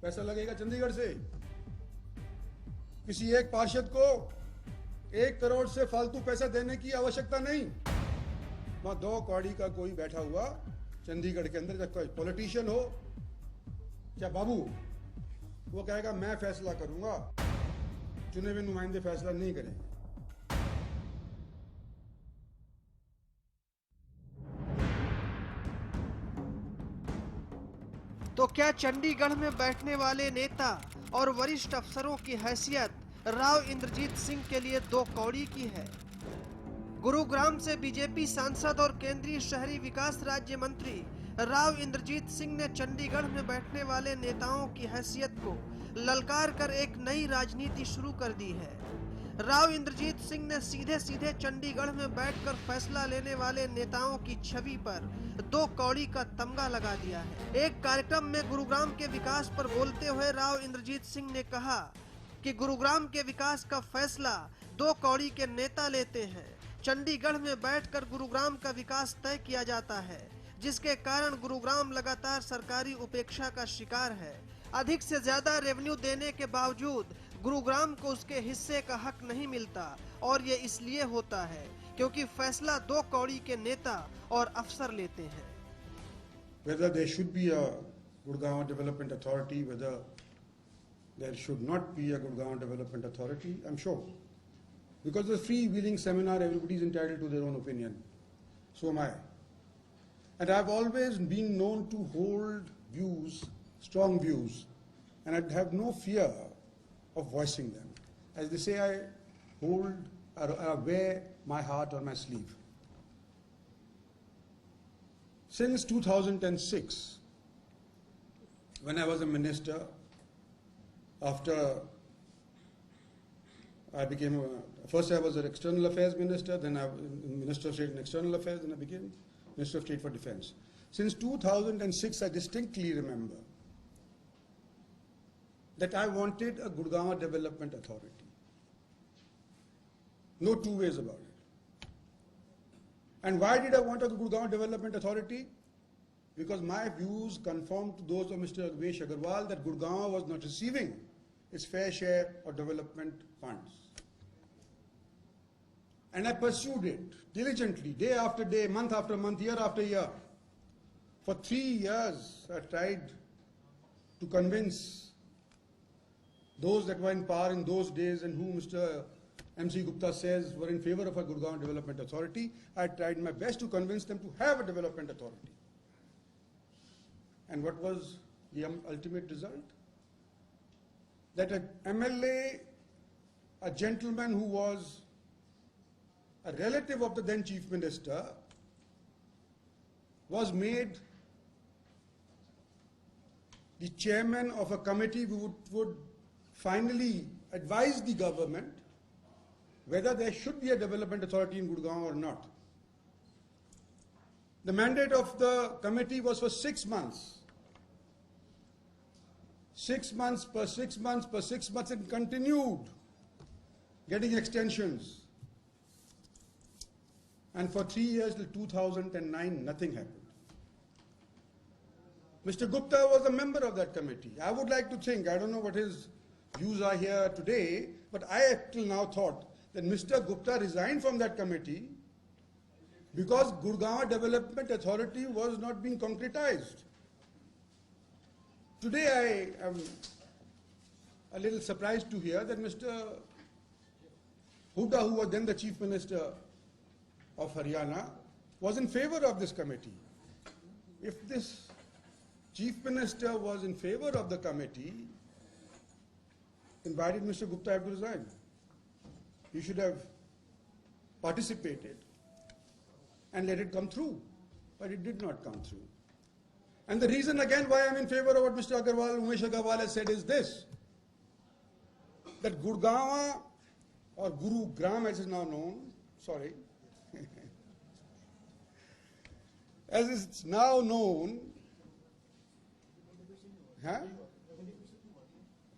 पैसा लगेगा चंडीगढ़ से। किसी एक पार्षद को 1 करोड़ से फालतू पैसा देने की आवश्यकता नहीं। वहां 2 कौड़ी का कोई बैठा हुआ चंडीगढ़ के अंदर, कोई पॉलिटिशियन हो क्या बाबू, वो कहेगा मैं फैसला करूंगा, चुने हुए नुमाइंदे फैसला नहीं करेंगे। तो क्या चंडीगढ़ में बैठने वाले नेता और वरिष्ठ अफसरों की हैसियत राव इंद्रजीत सिंह के लिए 2 कौड़ी की है? गुरुग्राम से बीजेपी सांसद और केंद्रीय शहरी विकास राज्य मंत्री राव इंद्रजीत सिंह ने चंडीगढ़ में बैठने वाले नेताओं की हैसियत को ललकार कर एक नई राजनीति शुरू कर दी है। राव इंद्रजीत सिंह ने सीधे सीधे चंडीगढ़ में बैठकर फैसला लेने वाले नेताओं की छवि पर 2 कौड़ी का तमगा लगा दिया है। एक कार्यक्रम में गुरुग्राम के विकास पर बोलते हुए राव इंद्रजीत सिंह ने कहा कि गुरुग्राम के विकास का फैसला 2 कौड़ी के नेता लेते हैं। चंडीगढ़ में बैठकर गुरुग्राम का विकास तय किया जाता है, जिसके कारण गुरुग्राम लगातार सरकारी उपेक्षा का शिकार है। अधिक से ज्यादा रेवेन्यू देने के बावजूद गुरुग्राम को उसके हिस्से का हक नहीं मिलता, और ये इसलिए होता है क्योंकि फैसला 2 कौड़ी के नेता और अफसर लेते हैं। Whether there should be a Gurgaon Development Authority, whether there should not be a Gurgaon Development Authority, I'm sure. Because the freewheeling seminar, everybody is entitled to their own opinion. So am I. And I've always been known to hold views, strong views, and I'd have no fear of voicing them. As they say, I hold or wear my heart on my sleeve. Since 2006, when I was a minister, after I became first I was an external affairs minister, then I was Minister of State and External Affairs, then I became Minister of State for Defence. Since 2006, I distinctly remember that I wanted a Gurgaon Development Authority. No two ways about it. And why did I want a Gurgaon Development Authority? Because my views conformed to those of Mr. Agvesh Agarwal that Gurgaon was not receiving its fair share of development funds. And I pursued it diligently, day after day, month after month, year after year. For 3 years, I tried to convince those that were in power in those days and who Mr. M.C. Gupta says were in favor of a Gurgaon Development Authority. I tried my best to convince them to have a development authority. And what was the ultimate result? That an MLA, a gentleman who was a relative of the then Chief Minister, was made the chairman of a committee who would finally advise the government whether there should be a development authority in Gurgaon or not. The mandate of the committee was for 6 months. 6 months per 6 months per 6 months, and continued getting extensions. And for 3 years till 2009, nothing happened. Mr. Gupta was a member of that committee. I would like to think, I don't know what his views are here today, but I till now thought that Mr. Gupta resigned from that committee because Gurgaon Development Authority was not being concretized. Today I am a little surprised to hear that Mr. Hooda, who was then the Chief Minister of Haryana, was in favor of this committee. If this Chief Minister was in favor of the committee, then why did Mr. Gupta have to resign? He should have participated and let it come through, but it did not come through. And the reason again why I am in favor of what Mr. Agarwal, Umesh Agarwal has said is this, that Gurgaon, or Gurugram as is now known, sorry, as it's now known, हाँ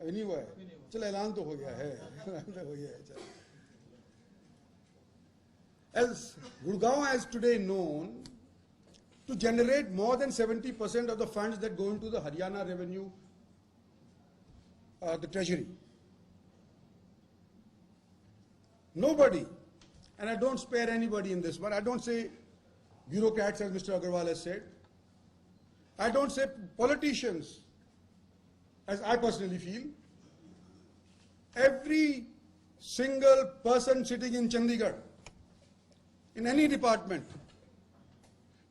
नहीं हुआ है, चलो ऐलान तो हो गया है, as Gurgaon is today known to generate more than 70% of the funds that go into the Haryana revenue the treasury. Nobody, and I don't spare anybody in this one, I don't say bureaucrats as Mr. Agarwal has said, I don't say politicians as I personally feel. Every single person sitting in Chandigarh, in any department,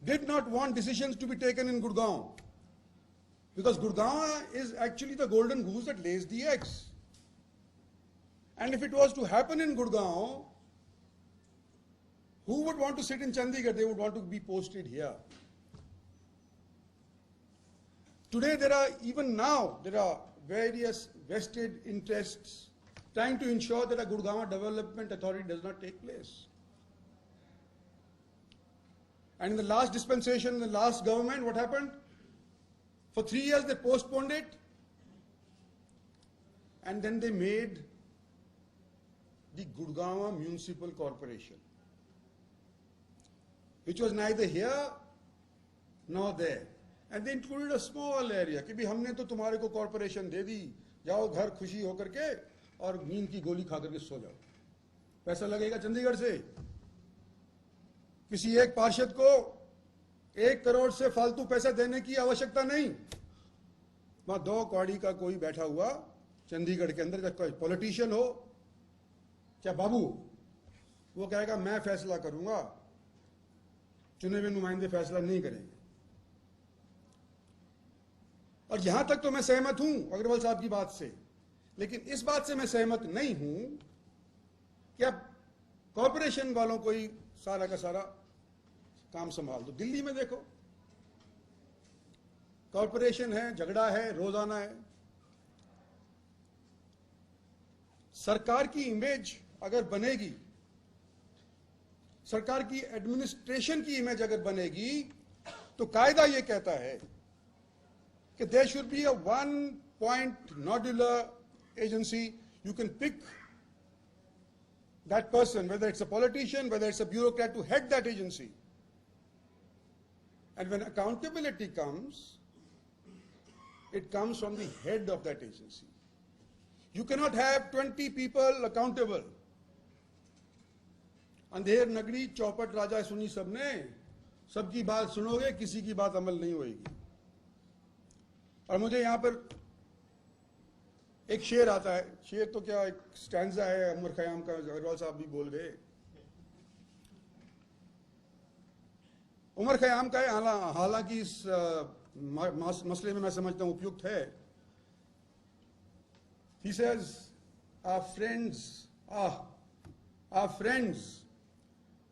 did not want decisions to be taken in Gurgaon. Because Gurgaon is actually the golden goose that lays the eggs. And if it was to happen in Gurgaon, who would want to sit in Chandigarh? They would want to be posted here. Today even now, there are various vested interests trying to ensure that a Gurgaon Development Authority does not take place. And in the last dispensation, in the last government, what happened? For 3 years they postponed it, and then they made the Gurgaon Municipal Corporation, which was neither here nor there. And they included a small area कि भी हमने तो तुम्हारे को corporation दे दी, जाओ घर खुशी होकर के और नींद की गोली खा करके सो जाओ. पैसा लगेगा चंडीगढ़ से. किसी एक पार्षद को 1 करोड़ से फालतू पैसा देने की आवश्यकता नहीं. वहां 2 कौड़ी का कोई बैठा हुआ चंडीगढ़ के अंदर, चाहे पॉलिटिशियन हो चाहे बाबू, वो कहेगा मैं फैसला करूंगा, चुने हुए नुमाइंदे फैसला नहीं करेंगे. और यहां तक तो मैं सहमत हूं अग्रवाल साहब की बात से, लेकिन इस बात से मैं सहमत नहीं हूं कि अब कॉर्पोरेशन वालों को ही सारा का सारा काम संभाल दो. दिल्ली में देखो, कॉर्पोरेशन है, झगड़ा है, रोजाना है. सरकार की इमेज अगर बनेगी, सरकार की एडमिनिस्ट्रेशन की इमेज अगर बनेगी, तो कायदा यह कहता है कि there should be a 1 point nodular agency. You can pick that person, whether it's a politician, whether it's a bureaucrat, to head that agency. And when accountability comes, it comes from the head of that agency. You cannot have 20 people accountable. Andher Nagari चौपट राजा सुनी सबने, सबकी बात सुनोगे, किसी की बात अमल नहीं होगी. और मुझे यहां पर एक शेर आता है, शेर तो क्या एक स्टैंजा है उमर खयाम का, अग्रवाल साहब भी बोल गए. उमर खयाम का है, हालांकि इस मसले में मैं समझता हूं उपयुक्त है. He says, our friends,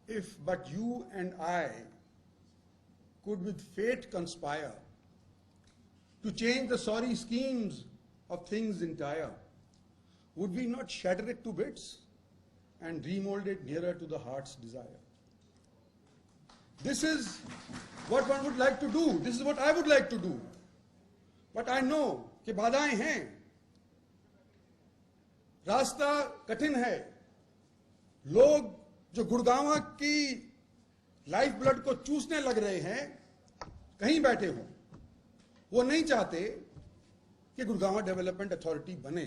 if but you and I could with fate conspire to change the sorry schemes of things entire, would we not shatter it to bits and remold it nearer to the heart's desire? This is what one would like to do. This is what I would like to do. But I know कि बाधाएं हैं, रास्ता कठिन है. लोग जो गुड़गांव की life blood को चूसने लग रहे हैं, कहीं बैठे हों, वो नहीं चाहते कि गुड़गांव डेवलपमेंट अथॉरिटी बने.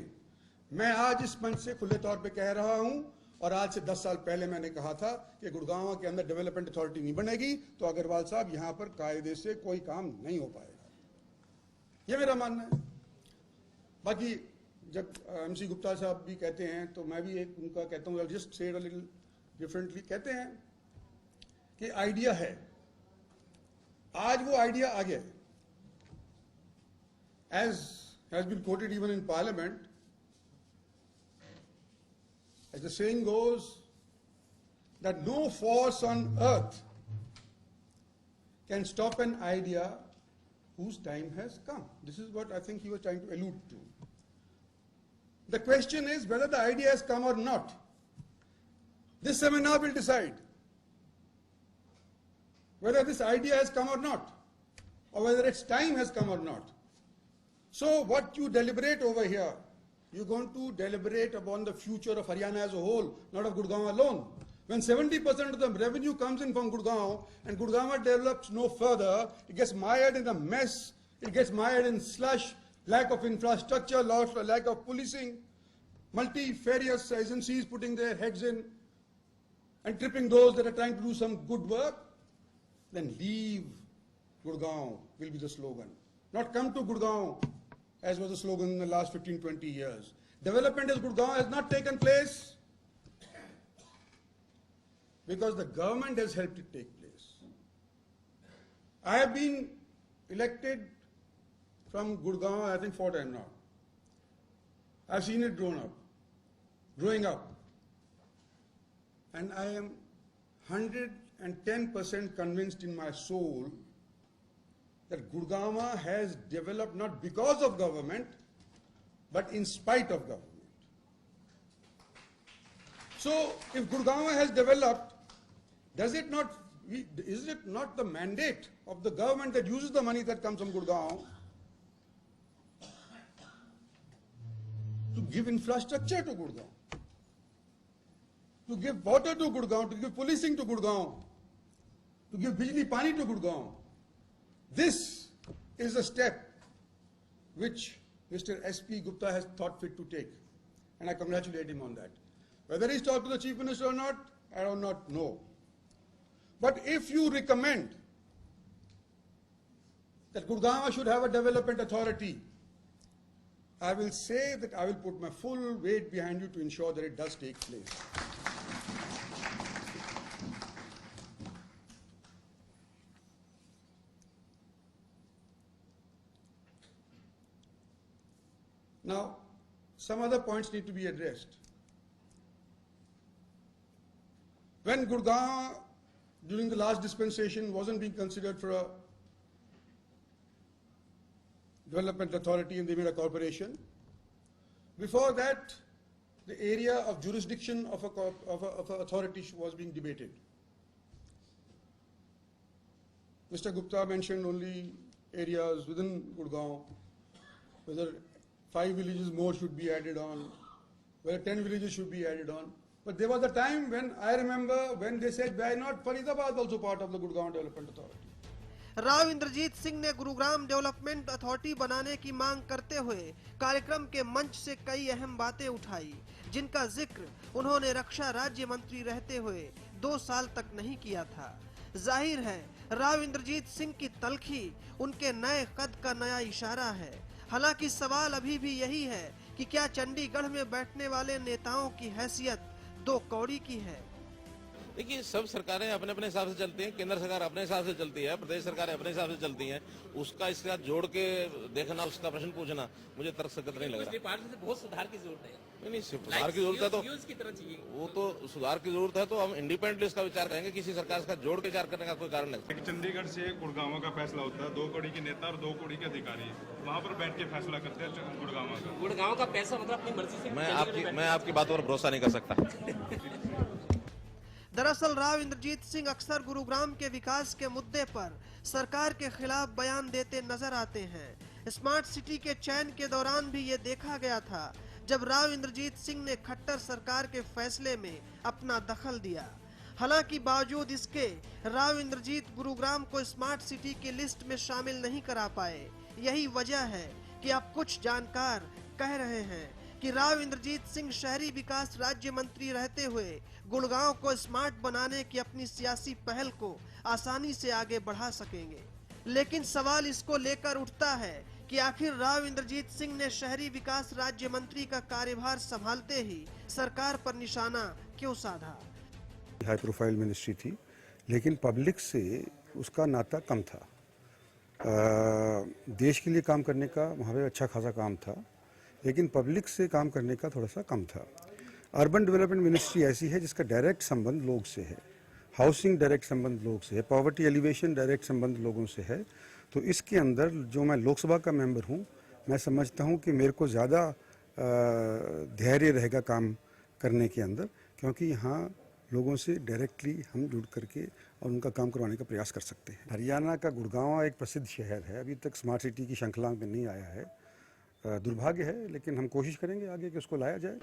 मैं आज इस मंच से खुले तौर पे कह रहा हूं, और आज से 10 साल पहले मैंने कहा था कि गुड़गांव के अंदर डेवलपमेंट अथॉरिटी नहीं बनेगी तो अग्रवाल साहब यहां पर कायदे से कोई काम नहीं हो पाएगा. ये मेरा मानना है. बाकी जब MC गुप्ता साहब भी कहते हैं तो मैं भी एक उनका कहता हूं, just say a little differently. कहते हैं कि आइडिया है, आज वो आइडिया आ गया. As has been quoted even in Parliament, as the saying goes, that no force on earth can stop an idea whose time has come. This is what I think he was trying to allude to. The question is whether the idea has come or not. This seminar will decide whether this idea has come or not, or whether its time has come or not. So what you deliberate over here, you're going to deliberate upon the future of Haryana as a whole, not of Gurgaon alone. When 70% of the revenue comes in from Gurgaon, and Gurgaon develops no further, it gets mired in a mess, it gets mired in slush, lack of infrastructure, lack of policing, multifarious agencies putting their heads in and tripping those that are trying to do some good work, then leave Gurgaon will be the slogan. Not come to Gurgaon, as was the slogan in the last 15-20 years. Development in Gurgaon has not taken place because the government has helped it take place. I have been elected from Gurgaon, I think 4 times now. I've seen it growing up. And I am 110% convinced in my soul that Gurgaon has developed not because of government, but in spite of government. So, if Gurgaon has developed, is it not the mandate of the government that uses the money that comes from Gurgaon to give infrastructure to Gurgaon, to give water to Gurgaon, to give policing to Gurgaon, to give bijli pani to Gurgaon? This is a step which Mr. S.P. Gupta has thought fit to take, and I congratulate him on that. Whether he's talked to the Chief Minister or not, I do not know. But if you recommend that Gurgaon should have a development authority, I will say that I will put my full weight behind you to ensure that it does take place. Now, some other points need to be addressed. When Gurgaon, during the last dispensation, wasn't being considered for a development authority and they made a corporation, before that, the area of jurisdiction of a authority was being debated. Mr. Gupta mentioned only areas within Gurgaon, whether 5 villages more should be added on, whether 10 villages should be added on. But there was a time when I remember when they said, why not Faridabad also part of the Gurgaon Development Authority? Rao Inderjit Singh ने Gurugram development authority बनाने की मांग करते हुए कार्यक्रम के मंच से कई अहम बातें उठाई, जिनका जिक्र उन्होंने रक्षा राज्य मंत्री रहते हुए 2 साल तक नहीं किया था। जाहिर है राव इंद्रजीत सिंह की तलखी उनके नए कद का नया इशारा है। हालांकि सवाल अभी भी यही है कि क्या चंडीगढ़ में बैठने वाले नेताओं की हैसियत 2 कौड़ी की है। देखिए, सब सरकारें अपने अपने हिसाब से चलती हैं, केंद्र सरकार अपने हिसाब से चलती है, प्रदेश सरकारें अपने हिसाब से चलती हैं। उसका इसके साथ जोड़ के देखना, उसका प्रश्न पूछना मुझे तर्कसंगत नहीं लग रहा। डिपार्टमेंट से बहुत सुधार की जरूरत है। नहीं, सुधार की जरूरत है तो वो तो सुधार की जरूरत है तो हम इंडिपेंडेंटली इसका विचार करेंगे। किसी सरकार का जोड़ के विचार करने का कोई कारण नहीं। चंडीगढ़ से गुड़गांव का फैसला होता है, 2 कौड़ी के नेता और 2 कौड़ी के अधिकारी वहाँ पर बैठ के फैसला करते हैं गुड़गांव का पैसा मतलब अपनी मर्जी से। मैं आपकी बात पर भरोसा नहीं कर सकता। दरअसल राव इंद्रजीत सिंह अक्सर गुरुग्राम के विकास के मुद्दे पर सरकार के खिलाफ बयान देते नजर आते हैं। स्मार्ट सिटी के चयन के दौरान भी ये देखा गया था, जब राव इंद्रजीत सिंह ने खट्टर सरकार के फैसले में अपना दखल दिया। हालांकि बावजूद इसके राव इंद्रजीत गुरुग्राम को स्मार्ट सिटी की लिस्ट में शामिल नहीं करा पाए। यही वजह है कि अब कुछ जानकार कह रहे हैं कि राव इंद्रजीत सिंह शहरी विकास राज्य मंत्री रहते हुए गुड़गांव को स्मार्ट बनाने की अपनी सियासी पहल को आसानी से आगे बढ़ा सकेंगे। लेकिन सवाल इसको लेकर उठता है कि आखिर राव इंद्रजीत सिंह ने शहरी विकास राज्य मंत्री का कार्यभार संभालते ही सरकार पर निशाना क्यों साधा? हाई प्रोफाइल मिनिस्ट्री थी, लेकिन पब्लिक से उसका नाता कम था। देश के लिए काम करने का वहाँ पे अच्छा खासा काम था, लेकिन पब्लिक से काम करने का थोड़ा सा कम था। अर्बन डेवलपमेंट मिनिस्ट्री ऐसी है जिसका डायरेक्ट संबंध लोग से है, हाउसिंग डायरेक्ट संबंध लोग से है, पॉवर्टी एलिवेशन डायरेक्ट संबंध लोगों से है। तो इसके अंदर जो मैं लोकसभा का मेंबर हूँ, मैं समझता हूँ कि मेरे को ज़्यादा धैर्य रहेगा काम करने के अंदर, क्योंकि यहाँ लोगों से डायरेक्टली हम जुड़ करके और उनका काम करवाने का प्रयास कर सकते हैं। हरियाणा का गुड़गांव एक प्रसिद्ध शहर है, अभी तक स्मार्ट सिटी की श्रृंखला में नहीं आया है। दुर्भाग्य है, लेकिन हम कोशिश करेंगे आगे कि उसको लाया जाए।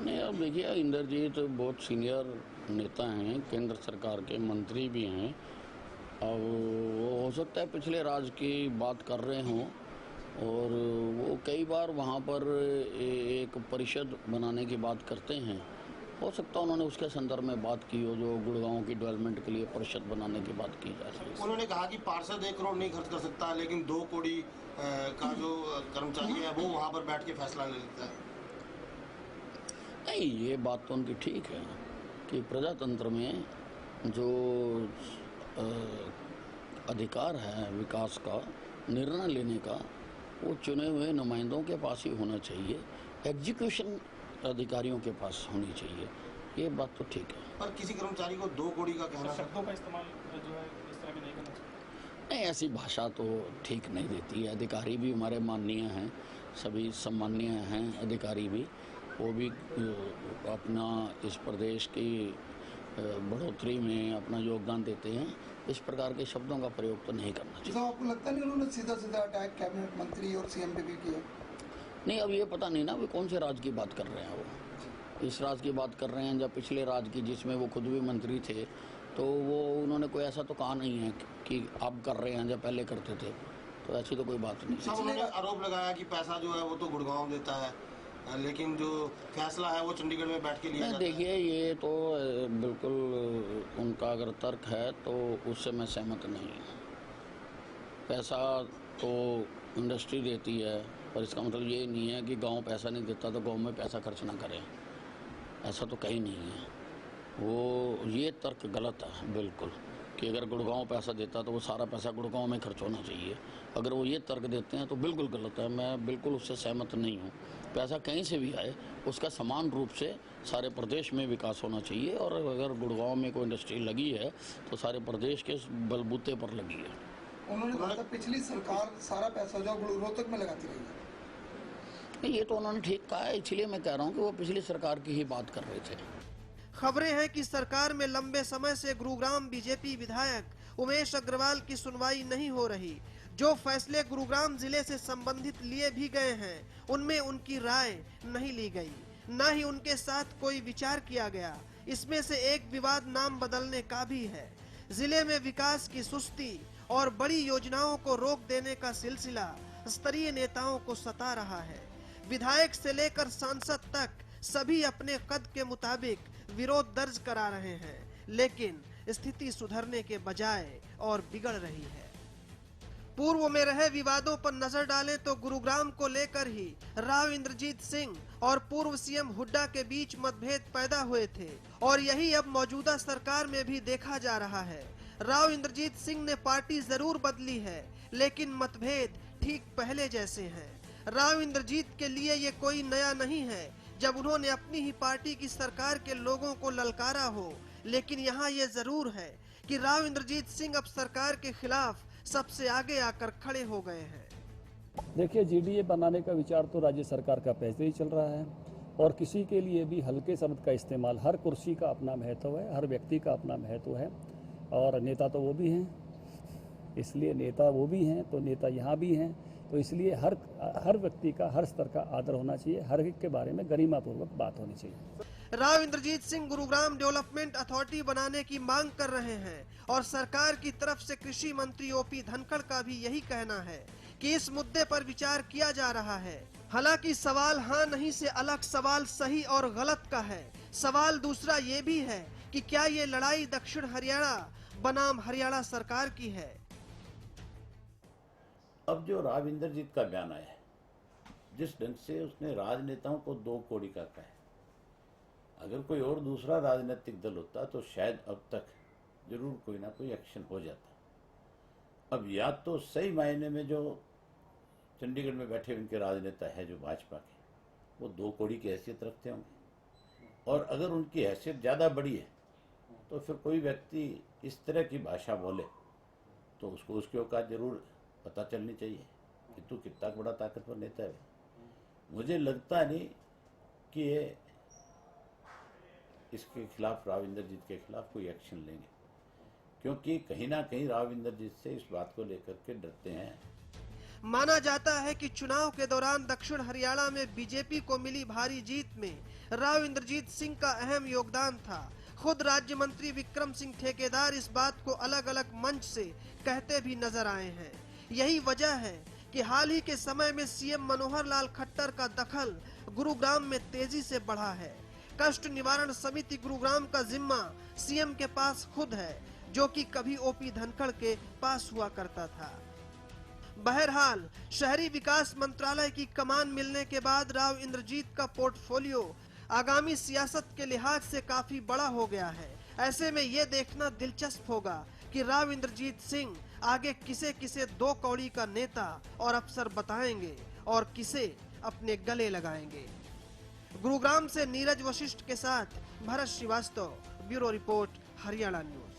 नहीं, अब देखिए, इंद्रजीत बहुत सीनियर नेता हैं, केंद्र सरकार के मंत्री भी हैं। अब वो हो सकता है पिछले राज की बात कर रहे हों, और वो कई बार वहाँ पर एक परिषद बनाने की बात करते हैं। हो सकता है उन्होंने उसके संदर्भ में बात की हो, जो गुड़गांव की डेवलपमेंट के लिए परिषद बनाने की बात की जा सकती है। उन्होंने कहा कि पार्षद 1 करोड़ नहीं खर्च कर सकता, लेकिन 2 करोड़ का जो कर्मचारी है वो वहाँ पर बैठ के फैसला ले लेता है। नहीं, ये बात तो उनकी ठीक है कि प्रजातंत्र में जो अधिकार है विकास का, निर्णय लेने का, वो चुने हुए नुमाइंदों के पास ही होना चाहिए, एग्जीक्यूशन अधिकारियों के पास होनी चाहिए। ये बात तो ठीक है। पर किसी कर्मचारी को 2 करोड़ का कहना, शब्दों का इस्तेमाल जो है इस तरह भी नहीं करना चाहिए। नहीं, ऐसी भाषा तो ठीक नहीं देती है। अधिकारी भी हमारे माननीय हैं, सभी सम्माननीय हैं अधिकारी भी, वो भी अपना इस प्रदेश की बढ़ोतरी में अपना योगदान देते हैं। इस प्रकार के शब्दों का प्रयोग तो नहीं करना चाहिए। तो आपको लगता नहीं उन्होंने सीधा सीधा अटैक कैबिनेट मंत्री और सीएम पे भी किया? नहीं, अब ये पता नहीं ना वे कौन से राज्य की बात कर रहे हैं। वो इस राज्य की बात कर रहे हैं या पिछले राज्य की, जिसमें वो खुद भी मंत्री थे, तो वो उन्होंने कोई ऐसा तो कहा नहीं है कि आप कर रहे हैं या पहले करते थे, तो ऐसी तो कोई बात नहीं। सब उन्होंने आरोप लगाया कि पैसा जो है वो तो गुड़गांव देता है, लेकिन जो फैसला है वो चंडीगढ़ में बैठ के लिया जाता है। देखिए, ये तो बिल्कुल उनका अगर तर्क है तो उससे मैं सहमत नहीं हूँ। पैसा तो इंडस्ट्री देती है, पर इसका मतलब ये नहीं है कि गांव पैसा नहीं देता तो गांव में पैसा खर्च ना करें, ऐसा तो कहीं नहीं है। वो ये तर्क गलत है बिल्कुल, कि अगर गुड़गांव पैसा देता तो वो सारा पैसा गुड़गांव में खर्च होना चाहिए। अगर वो ये तर्क देते हैं तो बिल्कुल गलत है, मैं बिल्कुल उससे सहमत नहीं हूँ। पैसा कहीं से भी आए उसका समान रूप से सारे प्रदेश में विकास होना चाहिए, और अगर गुड़गांव में कोई इंडस्ट्री लगी है तो सारे प्रदेश के बलबूते पर लगी है। उन्होंने कहा था पिछली सरकार सारा पैसा जो रोहतक में लगाती रही है। ये तो उन्होंने ठीक कहा है, इसलिए मैं कह रहा हूँ कि वो पिछली सरकार की ही बात कर रहे थे। खबरें हैं कि सरकार में लंबे समय से गुरुग्राम बीजेपी विधायक उमेश अग्रवाल की सुनवाई नहीं हो रही। जो फैसले गुरुग्राम जिले से संबंधित लिए भी गए हैं, उनमें उनकी राय नहीं ली गई, न ही उनके साथ कोई विचार किया गया। इसमें से एक विवाद नाम बदलने का भी है। जिले में विकास की सुस्ती और बड़ी योजनाओं को रोक देने का सिलसिला स्तरीय नेताओं को सता रहा है। विधायक से लेकर सांसद तक सभी अपने कद के मुताबिक विरोध दर्ज करा रहे हैं, लेकिन स्थिति सुधरने के बजाय और बिगड़ रही है। पूर्व में रहे विवादों पर नजर डालें तो गुरुग्राम को लेकर ही राव इंद्रजीत सिंह और पूर्व सीएम हुड्डा के बीच मतभेद पैदा हुए थे, और यही अब मौजूदा सरकार में भी देखा जा रहा है। राव इंद्रजीत सिंह ने पार्टी जरूर बदली है, लेकिन मतभेद ठीक पहले जैसे हैं। राव इंद्रजीत के लिए ये कोई नया नहीं है जब उन्होंने अपनी ही पार्टी की सरकार के लोगों को ललकारा हो, लेकिन यहाँ ये जरूर है कि राव इंद्रजीत सिंह अब सरकार के खिलाफ सबसे आगे आकर खड़े हो गए हैं। देखिए, जीडीए बनाने का विचार तो राज्य सरकार का पहले ही चल रहा है, और किसी के लिए भी हल्के शब्द का इस्तेमाल, हर कुर्सी का अपना महत्व है, हर व्यक्ति का अपना महत्व है, और नेता तो वो भी हैं, इसलिए नेता वो भी हैं तो नेता यहाँ भी हैं, तो इसलिए हर व्यक्ति का हर स्तर का आदर होना चाहिए, हर एक के बारे में गरिमापूर्वक बात होनी चाहिए। राव इंद्रजीत सिंह गुरुग्राम डेवलपमेंट अथॉरिटी बनाने की मांग कर रहे हैं, और सरकार की तरफ से कृषि मंत्री ओपी धनखड़ का भी यही कहना है कि इस मुद्दे पर विचार किया जा रहा है। हालांकि सवाल हाँ नहीं से अलग सवाल सही और गलत का है। सवाल दूसरा ये भी है कि क्या ये लड़ाई दक्षिण हरियाणा बनाम हरियाणा सरकार की है। अब जो राव इंद्रजीत का बयान आया है, जिस ढंग से उसने राजनेताओं को 2 कौड़ी का कहा है, अगर कोई और दूसरा राजनीतिक दल होता तो शायद अब तक जरूर कोई ना कोई एक्शन हो जाता। अब या तो सही मायने में जो चंडीगढ़ में बैठे उनके राजनेता है जो भाजपा के, वो 2 कौड़ी की हैसियत रखते होंगे, और अगर उनकी हैसियत ज़्यादा बड़ी है तो फिर कोई व्यक्ति इस तरह की भाषा बोले तो उसको उसकी औकात जरूर पता चलनी चाहिए कि तू कितना बड़ा ताकतवर नेता है। मुझे लगता नहीं कि ये इसके खिलाफ, राव इंद्रजीत के खिलाफ कोई एक्शन लेंगे, क्योंकि कहीं ना कहीं राव इंद्रजीत से इस बात को लेकर के डरते हैं। माना जाता है कि चुनाव के दौरान दक्षिण हरियाणा में बीजेपी को मिली भारी जीत में राव इंद्रजीत सिंह का अहम योगदान था। खुद राज्य मंत्री विक्रम सिंह ठेकेदार इस बात को अलग अलग मंच से कहते भी नजर आए हैं। यही वजह है कि हाल ही के समय में सीएम मनोहर लाल खट्टर का दखल गुरुग्राम में तेजी से बढ़ा है। कष्ट निवारण समिति गुरुग्राम का जिम्मा सीएम के पास खुद है, जो कि कभी ओपी धनखड़ के पास हुआ करता था। बहरहाल शहरी विकास मंत्रालय की कमान मिलने के बाद राव इंद्रजीत का पोर्टफोलियो आगामी सियासत के लिहाज से काफी बड़ा हो गया है। ऐसे में ये देखना दिलचस्प होगा कि राव इंद्रजीत सिंह आगे किसे किसे 2 कौड़ी का नेता और अफसर बताएंगे और किसे अपने गले लगाएंगे। गुरुग्राम से नीरज वशिष्ठ के साथ Bharat Srivastava, bureau report, Haryana news.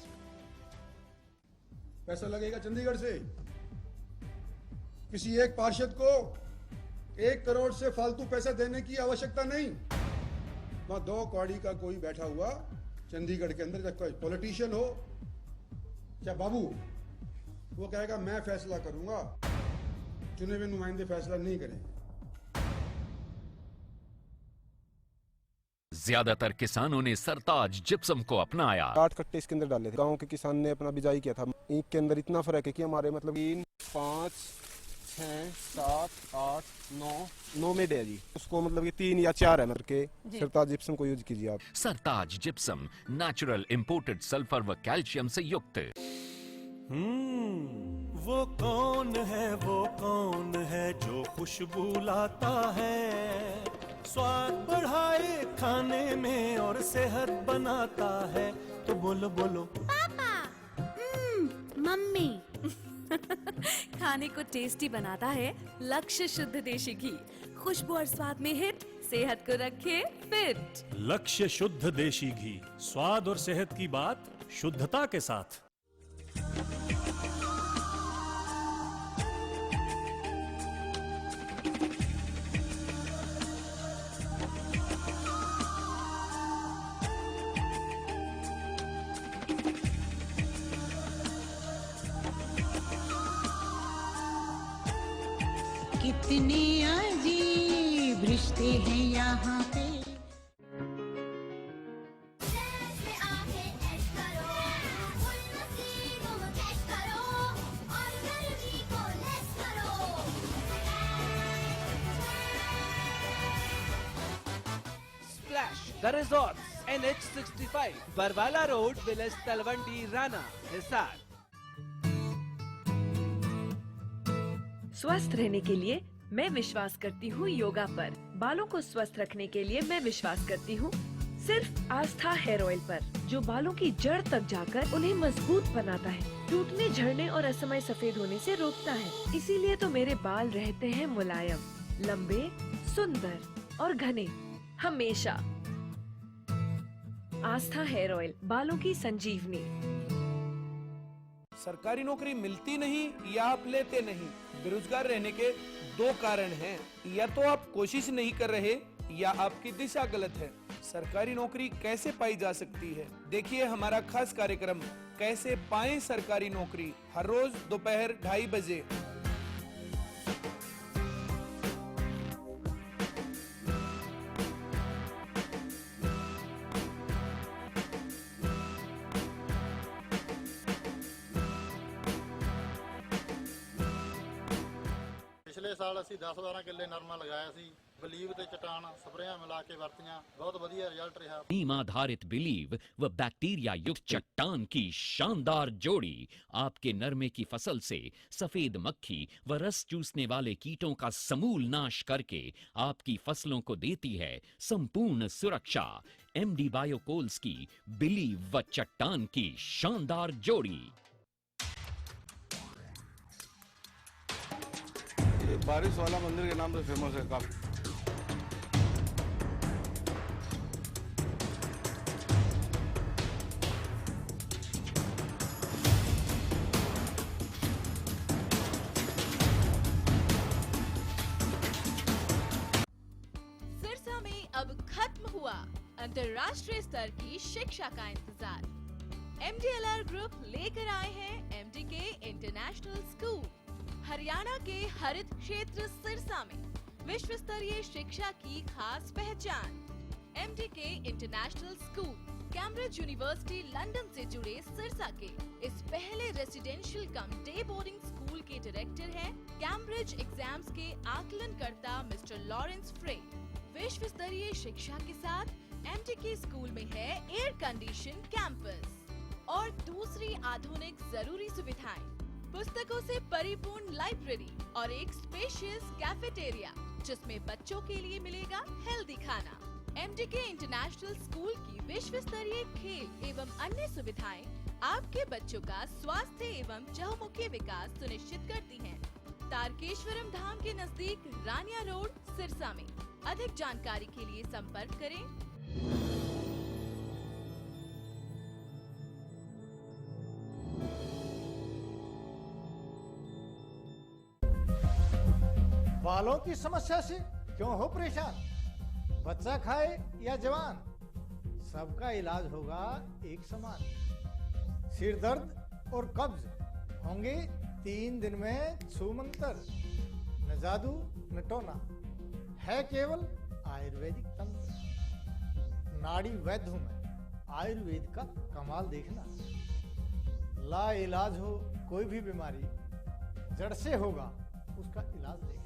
पैसा लगेगा चंडीगढ़ से। किसी एक पार्षद को 1 करोड़ से फालतू पैसा देने की आवश्यकता नहीं। वहां 2 कौड़ी का कोई बैठा हुआ चंडीगढ़ के अंदर, चाहे कोई पॉलिटिशियन हो, चाहे बाबू, वो कहेगा मैं फैसला करूंगा, चुने हुए नुमाइंदे फैसला नहीं करेंगे। ज्यादातर किसानों ने सरताज जिप्सम को अपनाया। 8 कट्टे इसके अंदर डाले थे। गांव के किसान ने अपना बिजाई किया था। ईंट के अंदर इतना फर्क है कि हमारे मतलब 3, 5, 6, 7, 8, 9 में दे जी। उसको मतलब कि 3 या 4 है मतलब के सरताज जिप्सम को यूज कीजिए आप। सरताज जिप्सम नेचुरल इंपोर्टेड सल्फर व कैल्शियम से युक्त। वो कौन है जो खुशबू लाता है, स्वाद बढ़ाए खाने में और सेहत बनाता है। तो बोलो बोलो पापा, मम्मी। खाने को टेस्टी बनाता है लक्ष्य शुद्ध देशी घी। खुशबू और स्वाद में हिट, सेहत को रखे फिट। लक्ष्य शुद्ध देशी घी, स्वाद और सेहत की बात शुद्धता के साथ। कितने अजीब रिश्ते हैं यहाँ पे। Splash, the resorts, NH65, Barwala Road, Village Talwandi, Rana, Hisar। स्वस्थ रहने के लिए मैं विश्वास करती हूँ योगा पर। बालों को स्वस्थ रखने के लिए मैं विश्वास करती हूँ सिर्फ आस्था हेयर ऑयल पर, जो बालों की जड़ तक जाकर उन्हें मजबूत बनाता है, टूटने, झड़ने और असमय सफेद होने से रोकता है। इसीलिए तो मेरे बाल रहते हैं मुलायम, लंबे, सुंदर और घने हमेशा। आस्था हेयर ऑयल, बालों की संजीवनी। सरकारी नौकरी मिलती नहीं या आप लेते नहीं, बेरोजगार रहने के 2 कारण हैं। या तो आप कोशिश नहीं कर रहे या आपकी दिशा गलत है। सरकारी नौकरी कैसे पाई जा सकती है, देखिए हमारा खास कार्यक्रम कैसे पाएं सरकारी नौकरी, हर रोज दोपहर 2:30 बजे। पिछले साल ਅਸੀਂ 10-12 किले नरमा लगाया सी। बिलीव ते चटान स्प्रेयां मिला के वरतियां, बहुत बढ़िया रिजल्ट रहा। नीम आधारित बिलीव व बैक्टीरिया युक्त चट्टान की शानदार जोड़ी आपके नरमे की फसल से सफेद मक्खी व रस चूसने वाले कीटों का समूल नाश करके आपकी फसलों को देती है संपूर्ण सुरक्षा। MD बायोकोल्स की बिलीव व चट्टान की शानदार जोड़ी। ये बारिश वाला मंदिर के नाम से फेमस है काफी। सिरसा में अब खत्म हुआ अंतर्राष्ट्रीय स्तर की शिक्षा का इंतजार। MDLR ग्रुप लेकर आए हैं MDK इंटरनेशनल स्कूल। हरियाणा के हरित क्षेत्र सिरसा में विश्व स्तरीय शिक्षा की खास पहचान। MDK international school Cambridge university London से जुड़े सिरसा के इस पहले रेसिडेंशियल कम डे बोर्डिंग स्कूल के डायरेक्टर हैं कैम्ब्रिज एग्जाम्स के आकलनकर्ता मिस्टर लॉरेंस फ्रे। विश्व स्तरीय शिक्षा के साथ एमडीके स्कूल में है एयर कंडीशन कैंपस और दूसरी आधुनिक जरूरी सुविधाएं, पुस्तकों से परिपूर्ण लाइब्रेरी और एक स्पेशियस कैफेटेरिया जिसमें बच्चों के लिए मिलेगा हेल्दी खाना। एमडीके इंटरनेशनल स्कूल की विश्व स्तरीय खेल एवं अन्य सुविधाएं आपके बच्चों का स्वास्थ्य एवं चहुमुखी विकास सुनिश्चित करती हैं। तारकेश्वरम धाम के नजदीक रानिया रोड, सिरसा में। अधिक जानकारी के लिए संपर्क करें। बालों की समस्या से क्यों हो परेशान? बच्चा खाए या जवान, सबका इलाज होगा एक समान। सिर दर्द और कब्ज होंगे 3 दिन में छूमंतर। न जादू न टोना, है केवल आयुर्वेदिक तंत्र। नाड़ी वैद्य हूं मैं, आयुर्वेद का कमाल देखना। ला इलाज हो कोई भी बीमारी, जड़ से होगा उसका इलाज देखना।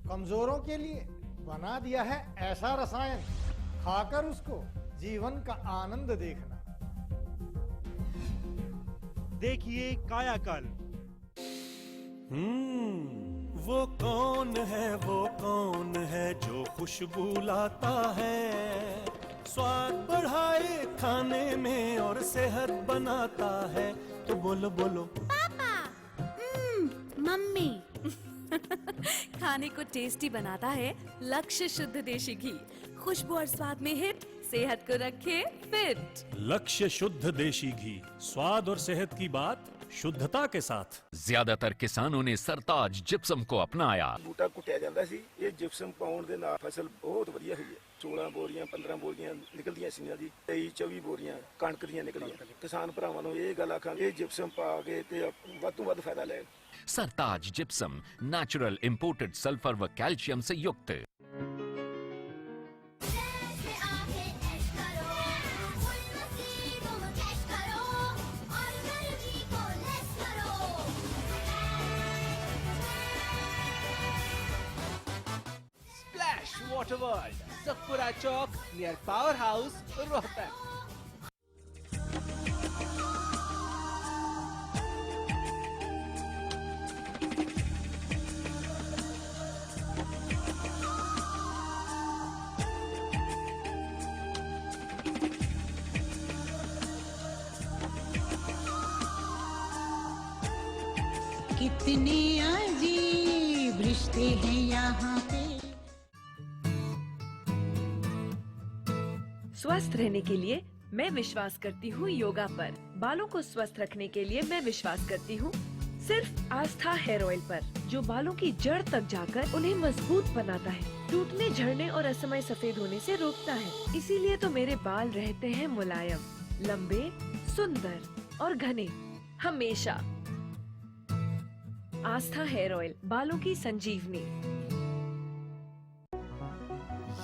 कमजोरों के लिए बना दिया है ऐसा रसायन, खाकर उसको जीवन का आनंद देखना। देखिए कायाकल्प। वो कौन है, वो कौन है जो खुशबू लाता है, स्वाद बढ़ाए खाने में और सेहत बनाता है। तो बोलो बोलो पापा। मम्मी। खाने को टेस्टी बनाता है लक्ष्य शुद्ध देशी घी। खुशबू और स्वाद में हिट, सेहत को रखे फिट। लक्ष्य शुद्ध देशी घी, स्वाद और सेहत की बात शुद्धता के साथ। ज्यादातर किसानों ने सरताज जिप्सम को अपनाया। बूटा कुटिया ਜਾਂਦਾ ਸੀ, ਇਹ ਜਿਪਸਮ ਪਾਉਣ ਦੇ ਨਾਲ ਫਸਲ ਬਹੁਤ ਵਧੀਆ ਹੋਈ ਹੈ। 16 ਬੋਰੀਆਂ 15 ਬੋਰੀਆਂ ਨਿਕਲਦੀਆਂ ਸੀ ਜੀ, 23 24 ਬੋਰੀਆਂ ਕਣਕ ਦੀਆਂ ਨਿਕਲੀਆਂ। ਕਿਸਾਨ ਭਰਾਵਾਂ ਨੂੰ ਇਹ ਗੱਲ ਆਖਾਂ, ਇਹ ਜਿਪਸਮ ਪਾ ਕੇ ਤੇ ਵੱਧ ਤੋਂ ਵੱਧ ਫਾਇਦਾ ਲੈ। सरताज जिप्सम नेचुरल इंपोर्टेड सल्फर व कैल्शियम से युक्त। स्प्लैश वाटर वर्ल्ड, सतपुरा चौक नियर पावर हाउस, रोहतक। कितने अजीब रिश्ते हैं यहाँ पे। स्वस्थ रहने के लिए मैं विश्वास करती हूँ योगा पर। बालों को स्वस्थ रखने के लिए मैं विश्वास करती हूँ सिर्फ आस्था हेयर ऑयल पर, जो बालों की जड़ तक जाकर उन्हें मजबूत बनाता है, टूटने, झड़ने और असमय सफेद होने से रोकता है। इसीलिए तो मेरे बाल रहते हैं मुलायम, लंबे, सुंदर और घने हमेशा। आस्था हेयर ऑयल, बालों की संजीवनी।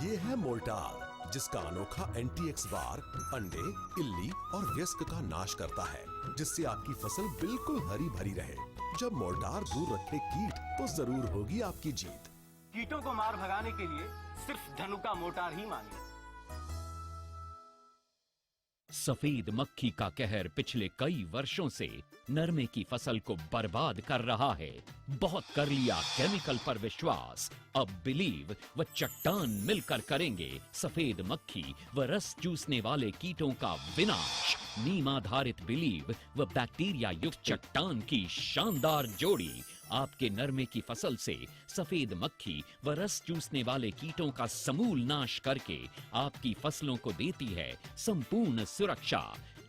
ये है मोल्टार, जिसका अनोखा एंटी-एक्स बार अंडे, इल्ली और वयस्क का नाश करता है, जिससे आपकी फसल बिल्कुल हरी भरी रहे। जब मोल्टार दूर रखे कीट, तो जरूर होगी आपकी जीत। कीटों को मार भगाने के लिए सिर्फ धनुका मोटार ही मांगे। सफेद मक्खी का कहर पिछले कई वर्षों से नरमे की फसल को बर्बाद कर रहा है। बहुत कर लिया केमिकल पर विश्वास, अब बिलीव व चट्टान मिलकर करेंगे सफेद मक्खी व रस चूसने वाले कीटों का विनाश। नीम आधारित बिलीव व बैक्टीरिया युक्त चट्टान की शानदार जोड़ी आपके नरमे की फसल से सफेद मक्खी व रस चूसने वाले कीटों का समूल नाश करके आपकी फसलों को देती है संपूर्ण सुरक्षा।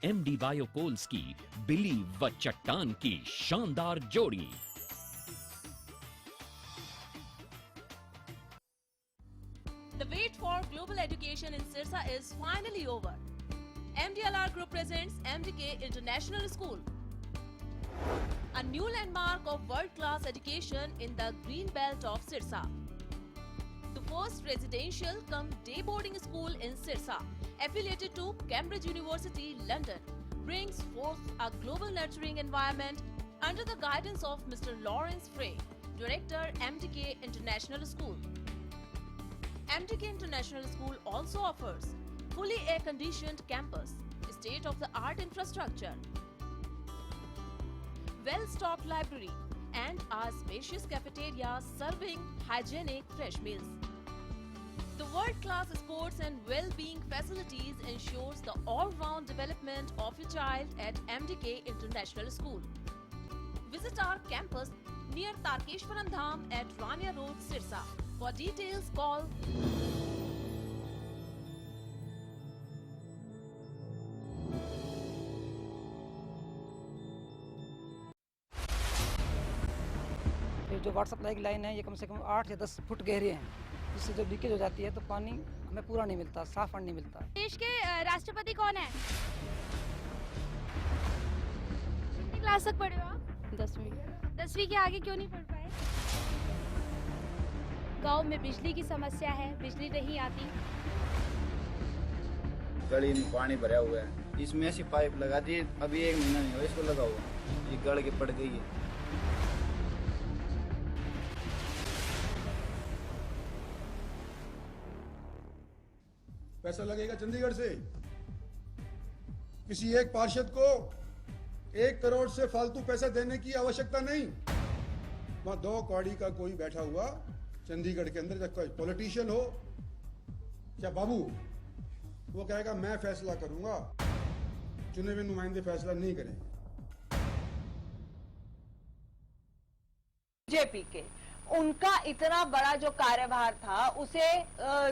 एमडी बायोकोल्स की बिलीव व चट्टान की शानदार जोड़ी। The wait for global education in Sirsa is finally over. MDLR Group presents MDK International School, a new landmark of world-class education in the green belt of Sirsa. The first residential cum day boarding school in Sirsa, affiliated to Cambridge University, London, brings forth a global nurturing environment, under the guidance of Mr. Lawrence Frey, Director, MDK International School. MDK International School also offers fully air-conditioned campus, state-of-the-art infrastructure, well-stocked library, and our spacious cafeteria serving hygienic fresh meals. The world-class sports and well-being facilities ensures the all-round development of your child at MDK International School. Visit our campus near Tarkeshwaram Dham at Rania Road, Sirsa. For details, call जो water supply की line है ये कम से कम 8 या 10 foot गहरे हैं, जिससे जो लीकेज हो जाती है तो पानी हमें पूरा नहीं मिलता, साफ पानी नहीं मिलता। देश के राष्ट्रपति कौन है? कितनी क्लास तक पढ़े हो आप? 10वीं। 10वीं के आगे क्यों नहीं पढ़ पाए? गांव में बिजली की समस्या है, बिजली नहीं आती। गली में पानी भरा हुआ है, इसमें ऐसी पाइप लगा दी, अभी 1 महीना नहीं हुआ इसको लगा हुआ, ये गड़ के पड़ गई है। पैसा लगेगा चंडीगढ़ से। किसी एक पार्षद को 1 करोड़ से फालतू पैसा देने की आवश्यकता नहीं। वहां 2 कौड़ी का कोई बैठा हुआ चंडीगढ़ के अंदर, जब कोई पॉलिटिशियन हो क्या बाबू, वो कहेगा मैं फैसला करूंगा, चुने हुए नुमाइंदे फैसला नहीं करेंगे। बीजेपी के उनका इतना बड़ा जो कार्यभार था उसे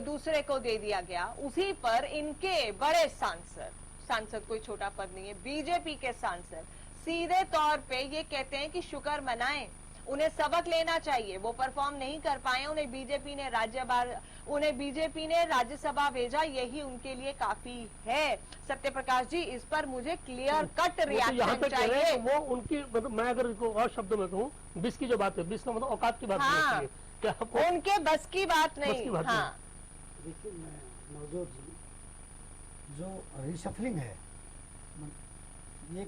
दूसरे को दे दिया गया, उसी पर इनके बड़े सांसद कोई छोटा पद नहीं है, बीजेपी के सांसद सीधे तौर पे ये कहते हैं कि शुक्र मनाएं, उन्हें सबक लेना चाहिए, वो परफॉर्म नहीं कर पाए, उन्हें बीजेपी ने राज्यसभा भेजा, यही उनके लिए काफी है। सत्यप्रकाश जी, इस पर मुझे क्लियर कट रिएक्शन चाहिए। वो उनकी मतलब, मैं अगर इसको और शब्दों में कहूँ, 20 की जो बात है, 20 का मतलब औकात की बात हाँ, नहीं है, उनके बस की बात नहीं। हाँ, देखिए नवजोत जी, जो रिशफलिंग है, ये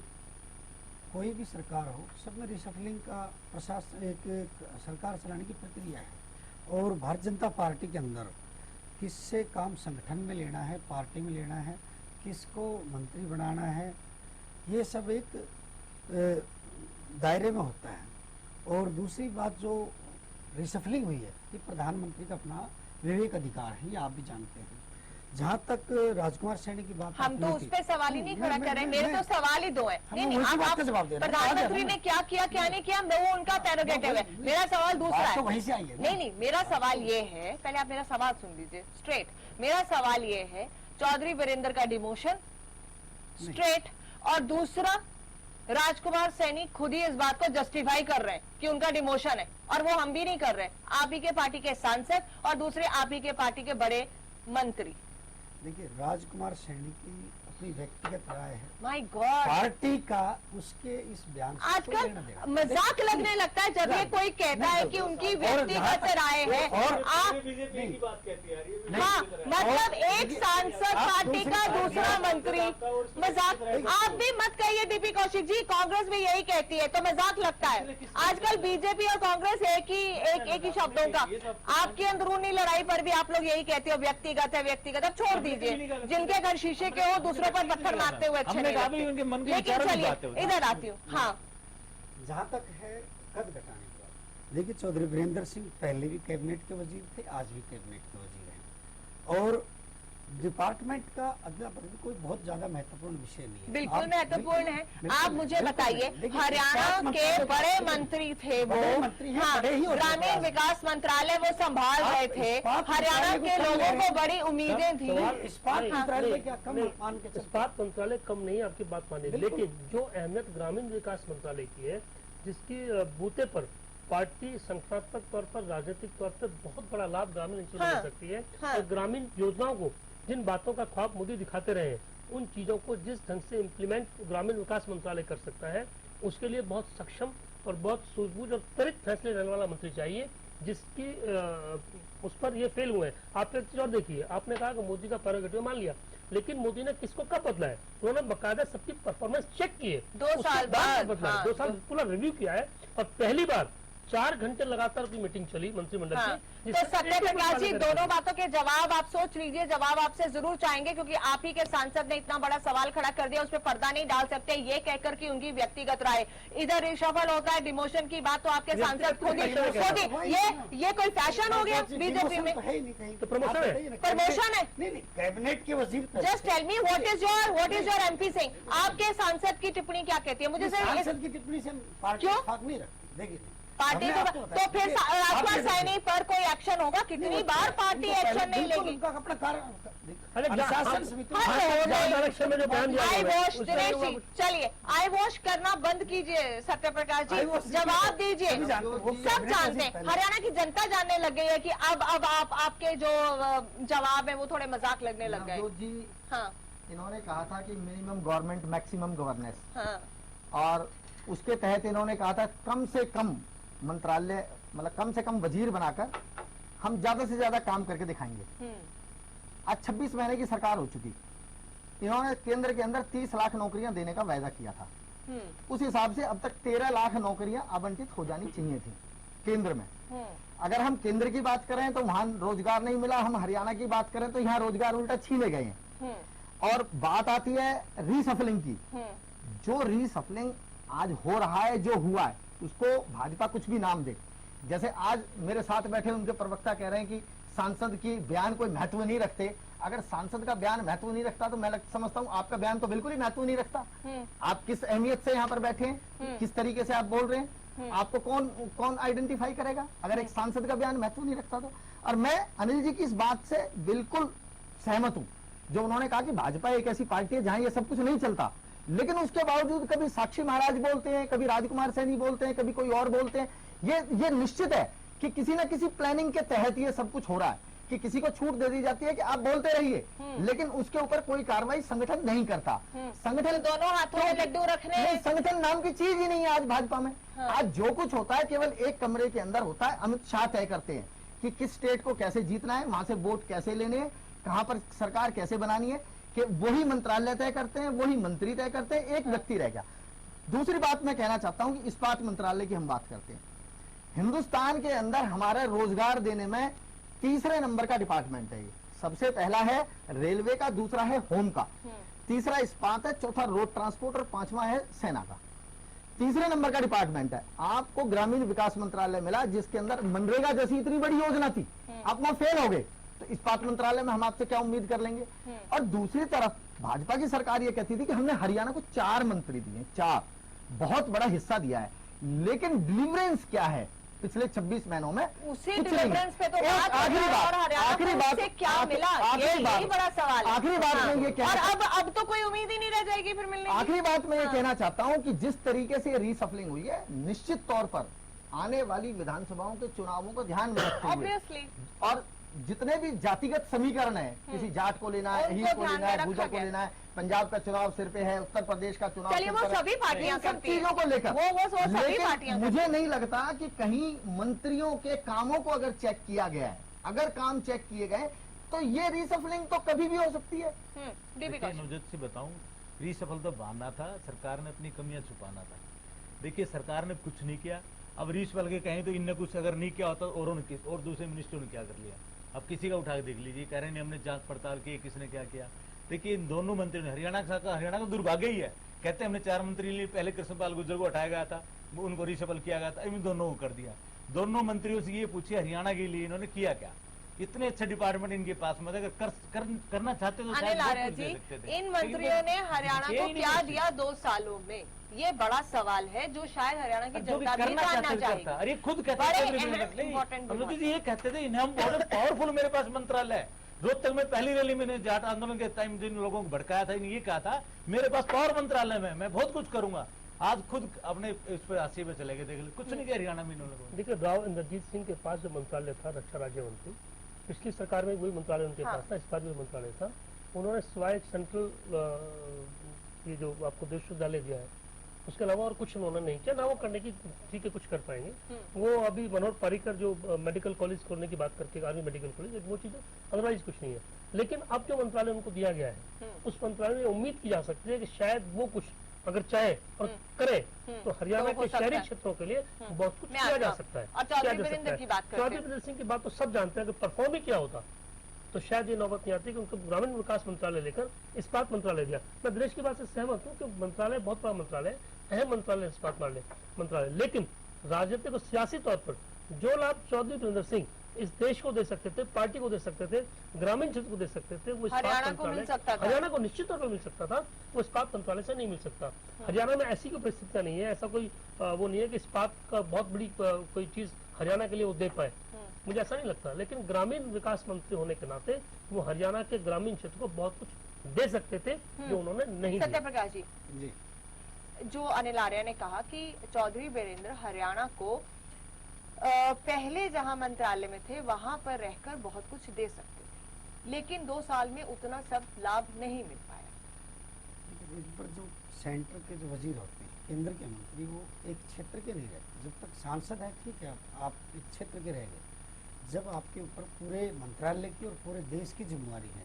कोई भी सरकार हो, सब में रिशफलिंग का प्रशासन एक सरकार चलाने की प्रक्रिया है। और भारतीय जनता पार्टी के अंदर किससे काम संगठन में लेना है, पार्टी में लेना है, किसको मंत्री बनाना है, ये सब एक दायरे में होता है। और दूसरी बात, जो रिशफलिंग हुई है, ये प्रधानमंत्री का अपना विवेक अधिकार है, ये आप भी जानते हैं। जहाँ तक राजकुमार सैनी की बात, हम तो उस पे सवाल ही नहीं खड़ा कर रहे, मेरे तो सवाल ही 2 है। नहीं, आप प्रधानमंत्री ने क्या किया क्या नहीं किया, वो उनका प्रेरोगेटिव है, मेरा सवाल दूसरा है। वहीं से आई है। नहीं, मेरा सवाल ये है, पहले आप मेरा सवाल सुन लीजिए स्ट्रेट। मेरा सवाल ये है, चौधरी वीरेंद्र का डिमोशन स्ट्रेट, और दूसरा राजकुमार सैनी खुद ही इस बात को जस्टिफाई कर रहे हैं कि उनका डिमोशन है, और वो हम भी नहीं कर रहे, आप ही के पार्टी के सांसद और दूसरे आप ही के पार्टी के बड़े मंत्री। देखिए, राजकुमार सैनी की अपनी व्यक्तिगत राय है, माय गॉड, पार्टी का उसके इस बयान से आजकल मजाक लगने लगता है जब ये कोई कहता है कि उनकी व्यक्तिगत राय है। और आप हाँ, मतलब एक सांसद पार्टी का दूसरा मंत्री, मजाक। आप भी मत कहिए डीपी कौशिक जी, कांग्रेस भी यही कहती है, तो मजाक लगता है। आजकल बीजेपी और कांग्रेस एक ही शब्दों का, आपकी अंदरूनी लड़ाई पर भी आप लोग यही कहते हो व्यक्तिगत है, व्यक्तिगत। अब छोड़ दीजिए, जिनके घर शीशे के हो दूसरों पर पत्थर मारते हुए अच्छे नहीं लगते। लेकिन चलिए इधर आती हूँ। हाँ, जहाँ तक है कद घटाने की बात, देखिए चौधरी वीरेंद्र सिंह पहले भी कैबिनेट के वजीर थे, आज भी कैबिनेट के वजीर हैं, और डिपार्टमेंट का अगला प्रति कोई बहुत ज्यादा महत्वपूर्ण विषय नहीं है। बिल्कुल महत्वपूर्ण है। आप मुझे बताइए, हरियाणा के बड़े मंत्री थे वो, हाँ, ग्रामीण विकास मंत्रालय वो संभाल रहे थे, हरियाणा के लोगों को बड़ी उम्मीदें थी। इस्पात मंत्रालय क्या कम? इस्पात मंत्रालय कम नहीं, आपकी बात माने, लेकिन जो अहमियत ग्रामीण विकास मंत्रालय की है, जिसकी बूते पर पार्टी संगठनात्मक तौर पर, राजनीतिक तौर पर बहुत बड़ा लाभ ग्रामीण अंचल में ले सकती है, और ग्रामीण योजनाओं को, जिन बातों का ख्वाब मोदी दिखाते रहे हैं, उन चीजों को जिस ढंग से इम्प्लीमेंट ग्रामीण विकास मंत्रालय कर सकता है, उसके लिए बहुत सक्षम और बहुत सूझबूझ और त्वरित फैसले लेने वाला मंत्री चाहिए। जिसकी उस पर ये फेल हुए हैं। आप एक चीज और देखिए, आपने कहा कि मोदी का प्रेरोगेटिव मान लिया, लेकिन मोदी ने किसको कब बदला है? उन्होंने बकायदा सबकी परफॉर्मेंस चेक की है, 2 साल बाद बदला है, 2 साल पूरा रिव्यू किया है, और पहली बार 4 घंटे लगातार की मीटिंग चली मंत्रिमंडल हाँ। की। तो सत्य प्रकाश जी, दोनों बातों के जवाब आप सोच लीजिए, जवाब आपसे जरूर चाहेंगे, क्योंकि आप ही के सांसद ने इतना बड़ा सवाल खड़ा कर दिया, उस पर पर्दा नहीं डाल सकते ये कहकर कि उनकी व्यक्तिगत राय। इधर रिशफल होता है, डिमोशन की बात तो आपके सांसद खुद ही ये कोई फैशन हो गया बीजेपी में? तो प्रमोशन है कैबिनेट के वजीर। Just tell me what is your MP Singh, आपके सांसद की टिप्पणी क्या कहती है? मुझे सांसद की टिप्पणी से पार्टी नहीं रखती। देखिए पार्टी तो फिर राजकुमार सैनी पर कोई एक्शन होगा? कितनी बार पार्टी एक्शन नहीं लेगी? आई वॉश, दिनेश जी चलिए, आई वॉश करना बंद कीजिए सत्य प्रकाश जी, जवाब दीजिए। सब जानते हैं, हरियाणा की जनता जानने लग गई है कि अब आप आपके जो जवाब है वो थोड़े मजाक लगने लग गए। जी हाँ, इन्होंने कहा था कि मिनिमम गवर्नमेंट मैक्सिमम गवर्नेंस, हाँ, और उसके तहत इन्होंने कहा था कम से कम मंत्रालय, मतलब कम से कम वजीर बनाकर हम ज्यादा से ज्यादा काम करके दिखाएंगे। आज 26 महीने की सरकार हो चुकी, इन्होंने केंद्र के अंदर 30 लाख नौकरियां देने का वायदा किया था। उस हिसाब से अब तक 13 लाख नौकरियां आवंटित हो जानी चाहिए थी केंद्र में। अगर हम केंद्र की बात करें तो वहां रोजगार नहीं मिला, हम हरियाणा की बात करें तो यहाँ रोजगार उल्टा छीने गए हैं। और बात आती है रीसफलिंग की, जो रीसफलिंग आज हो रहा है, जो हुआ है, उसको भाजपा कुछ भी नाम दे। जैसे आज मेरे साथ बैठे उनके प्रवक्ता कह रहे हैं कि सांसद की बयान कोई महत्व नहीं रखते। अगर सांसद का बयान महत्व नहीं रखता तो मैं समझता हूँ आपका बयान तो बिल्कुल ही महत्व नहीं रखता। आप किस अहमियत से यहाँ पर बैठे हैं, किस तरीके से आप बोल रहे हैं, आपको कौन आइडेंटिफाई करेगा अगर एक सांसद का बयान महत्व नहीं रखता तो। और मैं अनिल जी की इस बात से बिल्कुल सहमत हूँ, जो उन्होंने कहा कि भाजपा एक ऐसी पार्टी है जहां ये सब कुछ नहीं चलता, लेकिन उसके बावजूद कभी साक्षी महाराज बोलते हैं, कभी राजकुमार सैनी बोलते हैं, कभी कोई और बोलते हैं। ये निश्चित है कि किसी न किसी प्लानिंग के तहत ये सब कुछ हो रहा है, कि किसी को छूट दे दी जाती है कि आप बोलते रहिए, लेकिन उसके ऊपर कोई कार्रवाई संगठन नहीं करता। संगठन दोनों हाथों में लड्डू रखने, संगठन नाम की चीज ही नहीं है आज भाजपा में। आज जो कुछ होता है केवल एक कमरे के अंदर होता है। अमित शाह तय करते हैं कि किस स्टेट को कैसे जीतना है, वहां से वोट कैसे लेने हैं, कहां पर सरकार कैसे बनानी है, कि वही मंत्रालय तय करते हैं, वही मंत्री तय करते हैं, एक व्यक्ति रह गया। दूसरी बात मैं कहना चाहता हूं कि इस्पात मंत्रालय की हम बात करते हैं। हिंदुस्तान के अंदर हमारे रोजगार देने में तीसरे नंबर का डिपार्टमेंट है। सबसे पहला है रेलवे का, दूसरा है होम का, तीसरा इस्पात है, चौथा रोड ट्रांसपोर्ट और पांचवा है सेना का। तीसरे नंबर का डिपार्टमेंट है। आपको ग्रामीण विकास मंत्रालय मिला जिसके अंदर मनरेगा जैसी इतनी बड़ी योजना थी, आप वहां फेल हो गए, तो इस्पात मंत्रालय में हम आपसे क्या उम्मीद कर लेंगे। और दूसरी तरफ भाजपा की सरकार ये कहती थी कि हमने हरियाणा को 4 मंत्री दिए, 4 बहुत बड़ा हिस्सा दिया है, लेकिन डिलीवरेंस क्या है पिछले 26 महीनों में? उसी डिलीवरेंस पे तो आखिरी बात से क्या मिला, ये बड़ा सवाल है। आखिरी बात में ये क्या, और अब तो कोई उम्मीद ही नहीं रह जाएगी फिर मिलने की। आखिरी बात मैं ये कहना चाहता हूं कि जिस तरीके से रीसफलिंग हुई है, निश्चित तौर पर आने वाली विधानसभाओं के चुनावों को ध्यान में रखते हुए और जितने भी जातिगत समीकरण है, किसी जाट को लेना है, हिंद को लेना है, भूजा को लेना है, पंजाब का चुनाव सिर पे है, उत्तर प्रदेश का चुनाव चलिए, वो सभी पार्टियां सब चीजों को लेकर वो सभी पार्टियां, मुझे नहीं लगता कि कहीं मंत्रियों के कामों को अगर चेक किया गया है, अगर काम चेक किए गए तो ये रीसफलिंग तो कभी भी हो सकती है। नुजत से बताऊं, रीसफल तो बहाना था, सरकार ने अपनी कमियां छुपाना था। देखिए सरकार ने कुछ नहीं किया। अब रीसफल के कहें तो इनने कुछ अगर नहीं किया होता और दूसरे मिनिस्टरों ने क्या कर लिया। अब किसी का उठा के देख लीजिए, कह रहे हैं हमने जांच पड़ताल की, किसने क्या किया। देखिए इन दोनों मंत्रियों ने, हरियाणा का दुर्भाग्य ही है, कहते हैं हमने 4 मंत्री लिए, पहले कृष्णपाल गुर्जर को हटाया गया था, उनको रीसफल किया गया था, इन दोनों को कर दिया। दोनों मंत्रियों से ये पूछिए हरियाणा के लिए इन्होंने किया क्या। इतने अच्छे डिपार्टमेंट इनके पास में, अगर करना चाहते तो शायद दे सकते थे। इन मंत्रियों ने हरियाणा को क्या दिया 2 सालों में, ये बड़ा सवाल है जो शायद हरियाणा की जनता भी जानना चाहेगी। अरे खुद कहते थे, ये कहते थे हम बहुत पावरफुल, मेरे पास मंत्रालय है। रोहतक में पहली रैली में जाट आंदोलन के टाइम जिन लोगों को भड़काया था, ये कहा था मेरे पास पावर मंत्रालय में, मैं बहुत कुछ करूंगा। आज खुद अपने इस पर हाशिए पे चले गए, देख कुछ नहीं किया हरियाणा में इन्होंने। देखिए राव इंद्रजीत सिंह के पास जो मंत्रालय था, रक्षा राज्य मंत्री, पिछली सरकार में वही मंत्रालय उनके पास था, इस बार भी मंत्रालय था। उन्होंने सिवाय सेंट्रल ये जो आपको विश्वविद्यालय दिया है, उसके अलावा और कुछ उन्होंने नहीं किया ना। वो करने की ठीक है कुछ कर पाएंगे। वो अभी मनोहर पर्रिकर जो मेडिकल कॉलेज खोलने की बात करके, आर्मी मेडिकल कॉलेज, वो चीजें, अदरवाइज कुछ नहीं है। लेकिन अब जो मंत्रालय उनको दिया गया है, उस मंत्रालय में उम्मीद की जा सकती है कि शायद वो कुछ अगर चाहे और करे तो हरियाणा के शहरी क्षेत्रों के लिए बहुत कुछ किया जा सकता है। चौधरी वीरेंद्र की बात चौधरी वीरेंद्र सिंह की बात तो सब जानते हैं कि परफॉर्म ही क्या होता, तो शायद ये नौबत नहीं आती कि उनको ग्रामीण विकास मंत्रालय लेकर इस्पात मंत्रालय दिया। मैं दिनेश की बात से सहमत हूँ कि मंत्रालय बहुत बड़ा मंत्रालय, अहम मंत्रालय इस्पात मंत्रालय, लेकिन राजनीतिक और सियासी तौर पर जो लाभ चौधरी वीरेंद्र सिंह इस देश को दे सकते थे, पार्टी को दे सकते थे, ग्रामीण क्षेत्र को दे सकते थे, वो हरियाणा को मिल सकता था। हरियाणा को निश्चित तौर पर मिल सकता था, वो इस्पात मंत्रालय से नहीं मिल सकता। हरियाणा में ऐसी कोई परिस्थितियां नहीं है, ऐसा कोई वो नहीं है कि इस्पात का बहुत बड़ी कोई चीज हरियाणा के लिए वो दे पाए, मुझे ऐसा नहीं लगता। लेकिन ग्रामीण विकास मंत्री होने के नाते वो हरियाणा के ग्रामीण क्षेत्र को बहुत कुछ दे सकते थे जो उन्होंने नहीं दिया। सत्यप्रकाश जी, जो अनिल आर्य ने कहा कि चौधरी वीरेंद्र हरियाणा को पहले जहां मंत्रालय में थे वहां पर रहकर बहुत कुछ दे सकते थे, लेकिन 2 साल में उतना सब लाभ नहीं मिल पाया। पर जो सेंटर के जो वजीर होते हैं, केंद्र के मंत्री, वो एक क्षेत्र के नहीं रहते। जब तक सांसद है ठीक है, आप एक क्षेत्र के रह गए। जब आपके ऊपर पूरे मंत्रालय की और पूरे देश की जिम्मेवारी है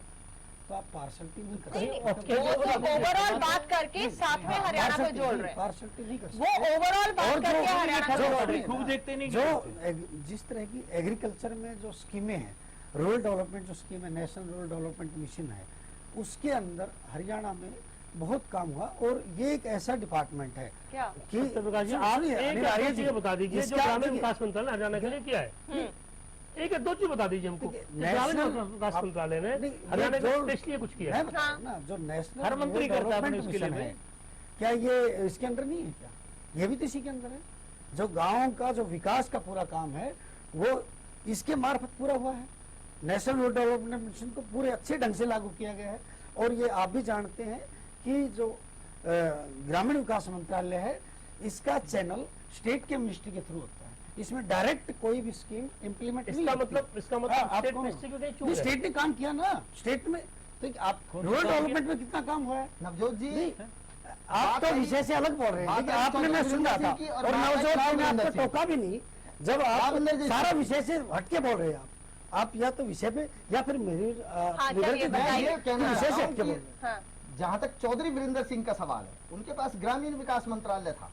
तो आप पार्शलिटी नहीं कर सकते। ओवरऑल बात करके साथ में हरियाणा को जोड़ रहे हैं, पार्शलिटी नहीं कर सकते। वो ओवरऑल बात करके हरियाणा को जोड़ रहे हैं। खूब देखते नहीं, जो जिस तरह की एग्रीकल्चर में जो स्कीमें हैं, रूरल डेवलपमेंट जो स्कीम है, नेशनल रूरल डेवलपमेंट मिशन है, उसके अंदर हरियाणा में बहुत काम हुआ। और ये एक ऐसा डिपार्टमेंट है क्या कि आप एक चीज बता दीजिए जो ग्रामीण विकास मंत्रालय हरियाणा के लिए क्या है, एक 2 चीज बता दीजिए हमको। ग्रामीण विकास मंत्रालय ने हरियाणा के लिए कुछ किया है ना, जो नेशनल हर मंत्री करता है उसके लिए, क्या ये इसके अंदर नहीं है? क्या ये भी तो इसी के अंदर है? जो गाँव का जो विकास का पूरा काम है वो इसके मार्फत पूरा हुआ है। नेशनल रूरल डेवलपमेंट मिशन को पूरे अच्छे ढंग से लागू किया गया है। और ये आप भी जानते हैं कि जो ग्रामीण विकास मंत्रालय है, इसका चैनल स्टेट के मिनिस्ट्री के थ्रू होता है। इसमें डायरेक्ट कोई भी स्कीम इम्प्लीमेंट नहीं इसका मतलब स्टेट ने काम किया ना, स्टेट में। तो आप रूरल डेवलपमेंट में कितना काम हुआ है? नवजोत जी, आप तो विषय से अलग बोल रहे हैं, लेकिन आपने, मैं सुन रहा था और नवजोत ने आपको टोका भी नहीं जब आप सारा विषय से हटके बोल रहे हैं। आप या तो विषय पे या फिर मेरी विषय से हटके बोल रहे हैं। जहां तक चौधरी वीरेंद्र सिंह का सवाल है, उनके पास ग्रामीण विकास मंत्रालय था,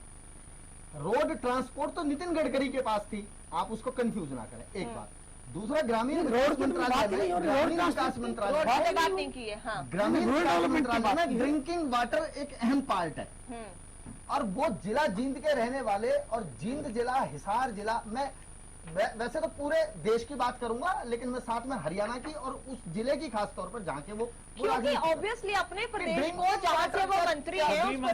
रोड ट्रांसपोर्ट तो नितिन गडकरी के पास थी, आप उसको कंफ्यूज ना करें। एक बात, दूसरा ग्रामीण विकास मंत्रालय, ग्रामीण विकास मंत्रालय बात नहीं की है। हाँ, ग्रामीण विकास मंत्रालय में ड्रिंकिंग वाटर एक अहम पार्ट है। और वो जिला जींद के रहने वाले, और जींद जिला, हिसार जिला, मैं वैसे तो पूरे देश की बात करूंगा, लेकिन मैं साथ में हरियाणा की और उस जिले की खास तौर पर जहाँ के वो, क्योंकि ऑब्वियसली अपने प्रदेश को जहाँ से वो मंत्री है मैं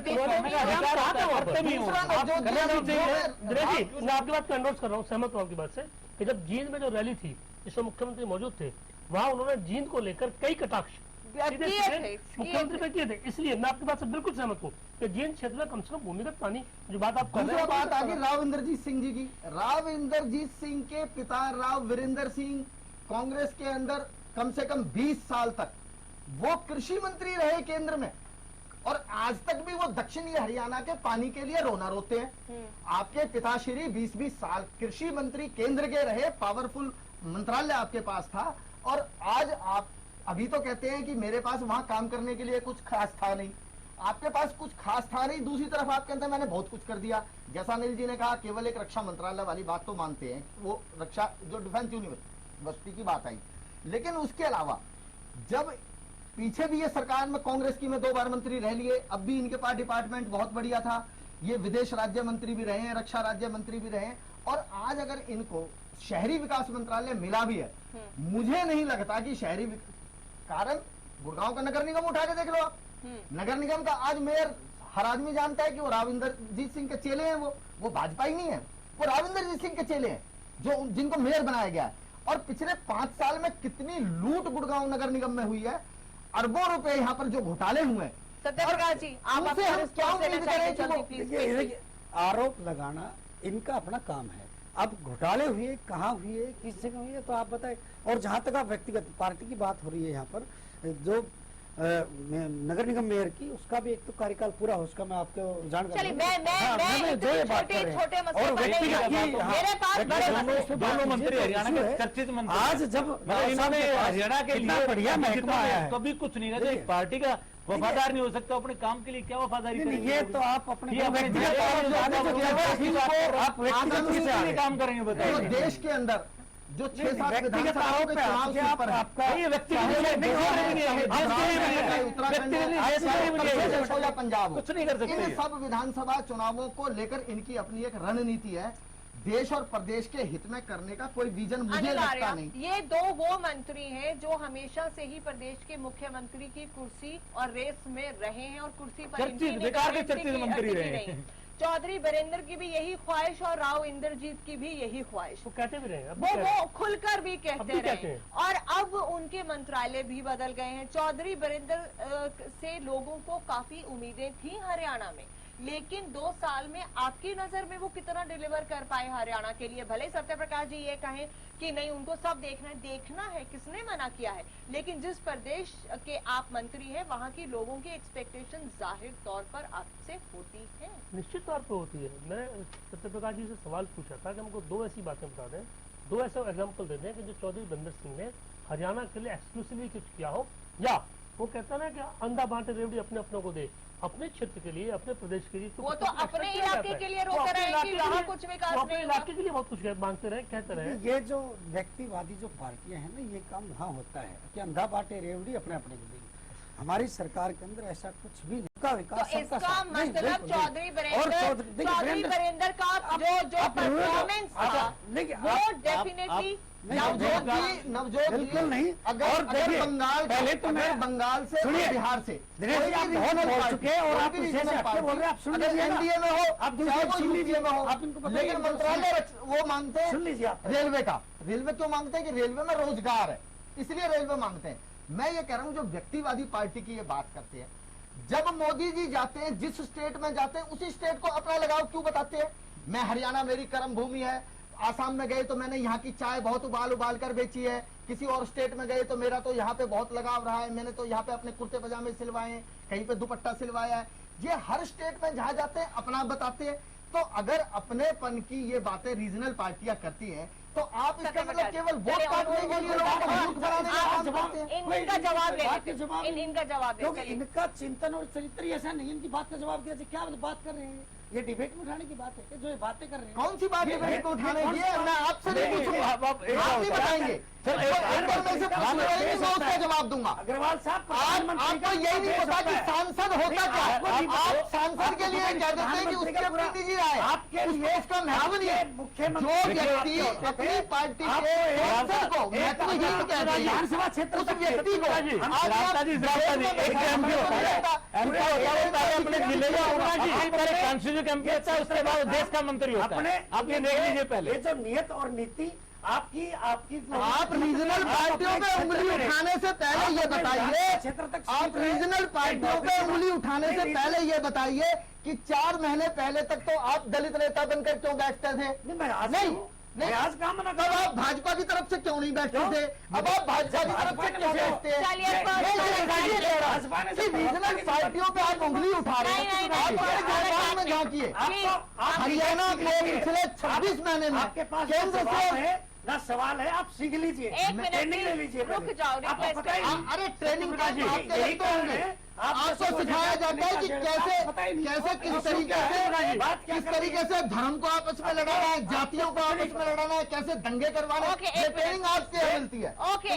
आपकी बात को एंडोर्स कर रहा हूँ, सहमत हूँ आपकी बात से कि जब जींद में जो रैली थी जिसमें मुख्यमंत्री मौजूद थे, वहाँ उन्होंने जींद को लेकर कई कटाक्ष मुख्यमंत्री पे किए थे। इसलिए मैं आपकी बात से बिल्कुल सहमत हूँ कि जींद क्षेत्र में कम से कम भूमिगत पानी जो बात आप कर रहे हैं। बात आगे राव इंद्रजीत सिंह जी की। राव इंद्रजीत सिंह के पिता राव वीरेंद्र सिंह कांग्रेस के अंदर कम से कम 20 साल तक वो कृषि मंत्री रहे केंद्र में, और आज तक भी वो दक्षिणी हरियाणा के पानी के लिए रोना रोते हैं। आपके पिताश्री 20-20 साल कृषि मंत्री केंद्र के रहे, पावरफुल मंत्रालय आपके पास था, और आज आप अभी तो कहते हैं कि मेरे पास वहां काम करने के लिए कुछ खास था नहीं। आपके पास कुछ खास था नहीं, दूसरी तरफ आप कहते हैं मैंने बहुत कुछ कर दिया। जैसा अनिल जी ने कहा, केवल एक रक्षा मंत्रालय वाली बात तो मानते हैं, वो रक्षा जो डिफेंस यूनिवर्सिटी की बात आई, लेकिन उसके अलावा जब पीछे भी ये सरकार में कांग्रेस की में 2 बार मंत्री रह लिए, अब भी इनके पास डिपार्टमेंट बहुत बढ़िया था, ये विदेश राज्य मंत्री भी रहे हैं, रक्षा राज्य मंत्री भी रहे हैं, और आज अगर इनको शहरी विकास मंत्रालय मिला भी है, मुझे नहीं लगता कि शहरी कारण गुड़गांव का नगर निगम उठा के देख लो आप, नगर निगम का आज मेयर हर आदमी जानता है कि वो राविंदरजीत सिंह के चेले हैं, वो भाजपा ही नहीं है, वो राविंदरजीत सिंह के चेले हैं जो जिनको मेयर बनाया गया है। और पिछले 5 साल में कितनी लूट गुड़गांव नगर निगम में हुई है, अरबों रुपए यहाँ पर जो घोटाले हुए। सत्यप्रकाश जी, आप हम क्या उम्मीद करें? आरोप लगाना इनका अपना काम है। अब घोटाले हुए, कहाँ हुए, किस जगह हुए, तो आप बताएं। और जहां तक आप व्यक्तिगत पार्टी की बात हो रही है, यहाँ पर जो नगर निगम मेयर की, उसका भी एक तो कार्यकाल पूरा हो, उसका मैं आपको जानकारी चलिए मैं छोटे मसले और पर नहीं व्यक्तिगत मेरे पास बड़े मसले दोनों मंत्री हरियाणा के चर्चित मंत्री, आज जब इन्होंने हरियाणा के लिए बढ़िया महकमा आया है, कभी कुछ नहीं है, एक पार्टी का वफादार नहीं हो सकता, अपने काम के लिए क्या वफादारी करेंगे? ये तो आप अपने काम करेंगे, बताइए। देश के अंदर जो 6-7 व्यक्तिगत आरोप पे आपका ये पंजाब कुछ नहीं कर सकते। इन सब विधानसभा चुनावों को लेकर इनकी अपनी एक रणनीति है, देश और प्रदेश के हित में करने का कोई विजन मुझे लगता नहीं। ये दो वो मंत्री हैं जो हमेशा से ही प्रदेश के मुख्यमंत्री की कुर्सी और रेस में रहे हैं और कुर्सी पर चर्चित मंत्री रहे। चौधरी बीरेंद्र की भी यही ख्वाहिश और राव इंद्रजीत की भी यही ख्वाहिश, वो कहते भी रहे, वो खुलकर भी कहते रहे, और अब उनके मंत्रालय भी बदल गए हैं। चौधरी बीरेंद्र से लोगों को काफी उम्मीदें थी हरियाणा में, लेकिन 2 साल में आपकी नजर में वो कितना डिलीवर कर पाए हरियाणा के लिए? भले सत्य प्रकाश जी ये कहें कि नहीं उनको सब देखना है, किसने मना किया है, लेकिन जिस प्रदेश के आप मंत्री हैं वहाँ की लोगों की एक्सपेक्टेशन जाहिर तौर पर आपसे होती है। निश्चित तौर पे होती है। मैं सत्य प्रकाश जी से सवाल पूछा था कि हमको 2 ऐसी बातें बता दें, 2 ऐसे एग्जाम्पल दे दें कि जो चौधरी बीरेंद्र सिंह ने हरियाणा के लिए एक्सक्लूसिवली कुछ किया हो, या वो कहता ना कि अंधा बांटे रेवड़ी अपने अपनों को दे, अपने क्षेत्र के लिए, अपने प्रदेश के लिए। वो तो अपने इलाके के लिए रोक रहे हैं कि वहाँ कुछ विकास अपने इलाके के लिए बहुत कुछ मांगते रहे, कहते रहे। ये जो व्यक्तिवादी जो पार्टियां हैं ना, ये काम वहाँ होता है कि अंधा बांटे रेवड़ी अपने अपने को देंगे। हमारी सरकार के अंदर ऐसा कुछ भी नहीं का विकास। तो इसका मतलब चौधरी बीरेंद्र का जो परफॉर्मेंस था वो डेफिनेटली नवजोत बिल्कुल नहीं। अगर बंगाल पहले तो मैं बंगाल से बिहार से आप बहुत बोल चुके और आप बोल रहे, आप सुन लीजिए, एनडीए में हो, आप सुन लीजिए में हो, आप इनको लेकिन मंत्रालय वो मांगते हैं, सुन लीजिए आप रेलवे का। रेलवे क्यों मांगते हैं? कि रेलवे में रोजगार है, इसलिए रेलवे मांगते हैं। मैं ये कह रहा हूँ जो व्यक्तिवादी पार्टी की ये बात करते हैं, जब मोदी जी जाते हैं जिस स्टेट में जाते हैं उसी स्टेट को अपना लगाव क्यों बताते हैं? मैं हरियाणा मेरी कर्म भूमि है, आसाम में गए तो मैंने यहाँ की चाय बहुत उबाल कर बेची है, किसी और स्टेट में गए तो मेरा तो यहाँ पे बहुत लगाव रहा है, मैंने तो यहाँ पे अपने कुर्ते पजामे सिलवाए हैं, कहीं पे दुपट्टा सिलवाया है। ये हर स्टेट में जहाँ जाते हैं अपना बताते हैं। तो अगर अपनेपन की ये बातें रीजनल पार्टियां करती हैं तो आप इसका मतलब केवल वोट काटने के लिए लोगों को मूर्ख बनाने का काम करते हैं। इनका जवाब दे, इनका चिंतन और चरित्र ऐसा नहीं, इनकी बात का जवाब दिया। क्या बात कर रहे हैं? ये डिबेट में उठाने की बात है कि जो ये बातें कर रहे हैं। कौन सी बात डिबेट में उठाने की है? मैं आपसे नहीं पूछूंगा, आप ही बताएंगे। उसका जवाब दूंगा। अग्रवाल साहब, आपको यही नहीं पता कि सांसद होता क्या है? आप सांसद के लिए कह देते हैं कि उसके अपनी निजी राय, आपके लिए इसका महत्व नहीं है। जो व्यक्ति अपनी पार्टी के सांसद को महत्वहीन कहते हैं, विधानसभा क्षेत्र उस व्यक्ति को उसके बाद देश का मंत्री होता है। आप ये देख लीजिए पहले, ये जो नियत और नीति आपकी आप रीजनल पार्टियों पे उंगली उठाने से पहले ये बताइए, आप रीजनल पार्टियों पे उंगली उठाने से पहले ये बताइए कि 4 महीने पहले तक तो आप दलित नेता बनकर क्यों बैठते थे? नहीं, आज काम ना करो। आप भाजपा की तरफ से क्यों नहीं बैठते थे? अब आप भाजपा की तरफ से क्यों बैठते हैं? रीजनल पार्टियों पे आप उंगली उठा रहे हैं। आप में झांकिए, हरियाणा को पिछले 26 महीने में केंद्र से ना सवाल है, आप सीख लीजिए, ट्रेनिंग ले लीजिए। रुक जाओ, अरे ट्रेनिंग का यही तो होंगे, आपको सिखाया जाता है कि कैसे किस तरीके से धर्म को आपस में लड़ाना है, जातियों को आपस में लड़ाना है, कैसे दंगे करवाना है। ये ट्रेनिंग आपसे मिलती है। ओके,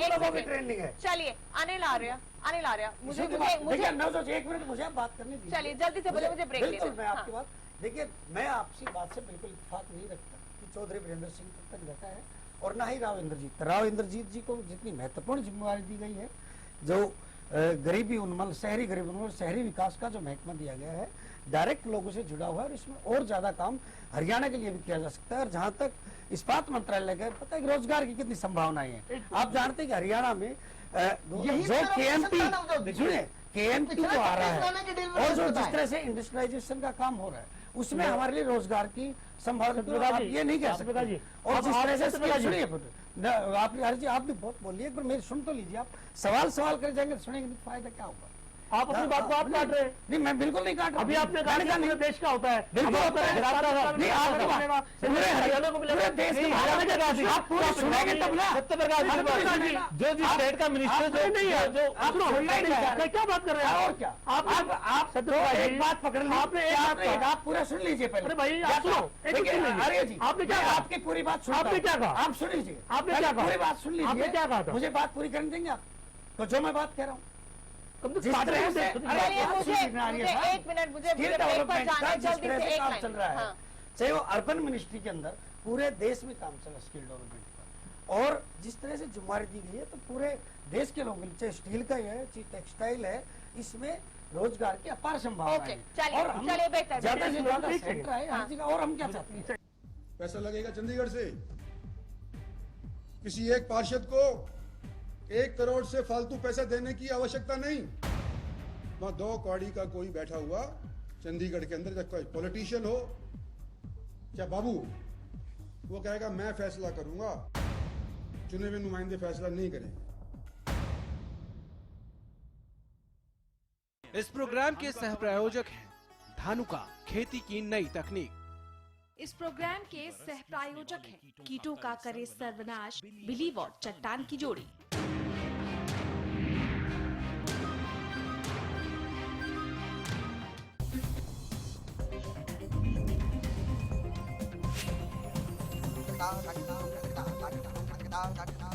ट्रेनिंग है। चलिए अनिल आर्य, मुझे एक मिनट मुझे बात करनी दीजिए। चलिए जल्दी से बोले, मुझे ब्रेक बिल्कुल मैं आपकी बात, देखिए मैं आपसी बात से बिल्कुल इत्तेफाक नहीं रखता कि चौधरी बीरेंद्र सिंह तक बैठा है और ना ही राव इंद्रजीत जी को जितनी महत्वपूर्ण जिम्मेवारी दी गई है, जो गरीबी उन्मूलन, शहरी गरीबी उन्मूलन, शहरी विकास का जो महकमा दिया गया है, डायरेक्ट लोगों से जुड़ा हुआ है और इसमें और ज्यादा काम हरियाणा के लिए भी किया जा सकता है। और जहां तक इस्पात मंत्रालय का पता है कि रोजगार की कितनी संभावनाएं हैं। आप जानते हैं कि हरियाणा में जो KMT जो आ रहा है और जो जिस तरह से इंडस्ट्रियलाइजेशन का काम हो रहा है, उसमें हमारे लिए रोजगार की संभाल आप ये नहीं कह सकते। और जिस तरह से सुनिए आप भी बहुत बोलिए, एक बार मेरी सुन तो लीजिए। आप सवाल कर जाएंगे, सुनेंगे तो फायदा क्या होगा? आप अपनी बात को आप काट रहे हैं। नहीं, मैं बिल्कुल नहीं काट रहा। अभी आपने कहा कि पूरे देश का होता है, बिल्कुल होता है। नहीं, पूरे हरियाणा को मिलेगा, देश के आप पूरा सुनेंगे तब ना। जो जिस स्टेट का मिनिस्टर जो नहीं है, जो आप क्या बात कर रहे हैं? और क्या आप एक बात पकड़ ली आपने, आप पूरा सुन लीजिए पहले। अरे भाई आप सुनो, अरे जी आपने क्या कहा? आपकी पूरी बात सुन, आपने क्या कहा? आप सुन लीजिए, आपने क्या कहा? पूरी बात सुन लीजिए। आपने क्या कहा था? मुझे बात पूरी करने देंगे आप? तो जो मैं बात कह रहा हूँ, मुझे एक मिनट, मुझे डेवलपमेंट का जिस जल्दी तरह से से एक काम लाइन। चल रहा है, हाँ। चाहे वो अर्बन मिनिस्ट्री के अंदर पूरे देश में काम चल रहा है स्किल डेवलपमेंट का, और जिस तरह से जिम्मेदारी दी गई है तो पूरे देश के लोगों के लिए, चाहे स्टील का ही है, चाहे टेक्सटाइल है, इसमें रोजगार की अपार संभावना है। और हम ज्यादा से ज्यादा सेक्टर है हर जगह। और हम क्या चाहते हैं? पैसा लगेगा चंडीगढ़ से। किसी एक पार्षद को 1 करोड़ से फालतू पैसा देने की आवश्यकता नहीं। वहां 2 कौड़ी का कोई बैठा हुआ चंडीगढ़ के अंदर, चाहे कोई पॉलिटिशियन हो, चाहे बाबू, वो कहेगा मैं फैसला करूंगा, चुने हुए नुमाइंदे फैसला नहीं करेंगे। इस प्रोग्राम के सह प्रायोजक हैं धानुका, खेती की नई तकनीक। इस प्रोग्राम के सह प्रायोजक हैं कीटों का करे सर्वनाश, बिलीव और चट्टान की जोड़ी। Da da da da da da da da da da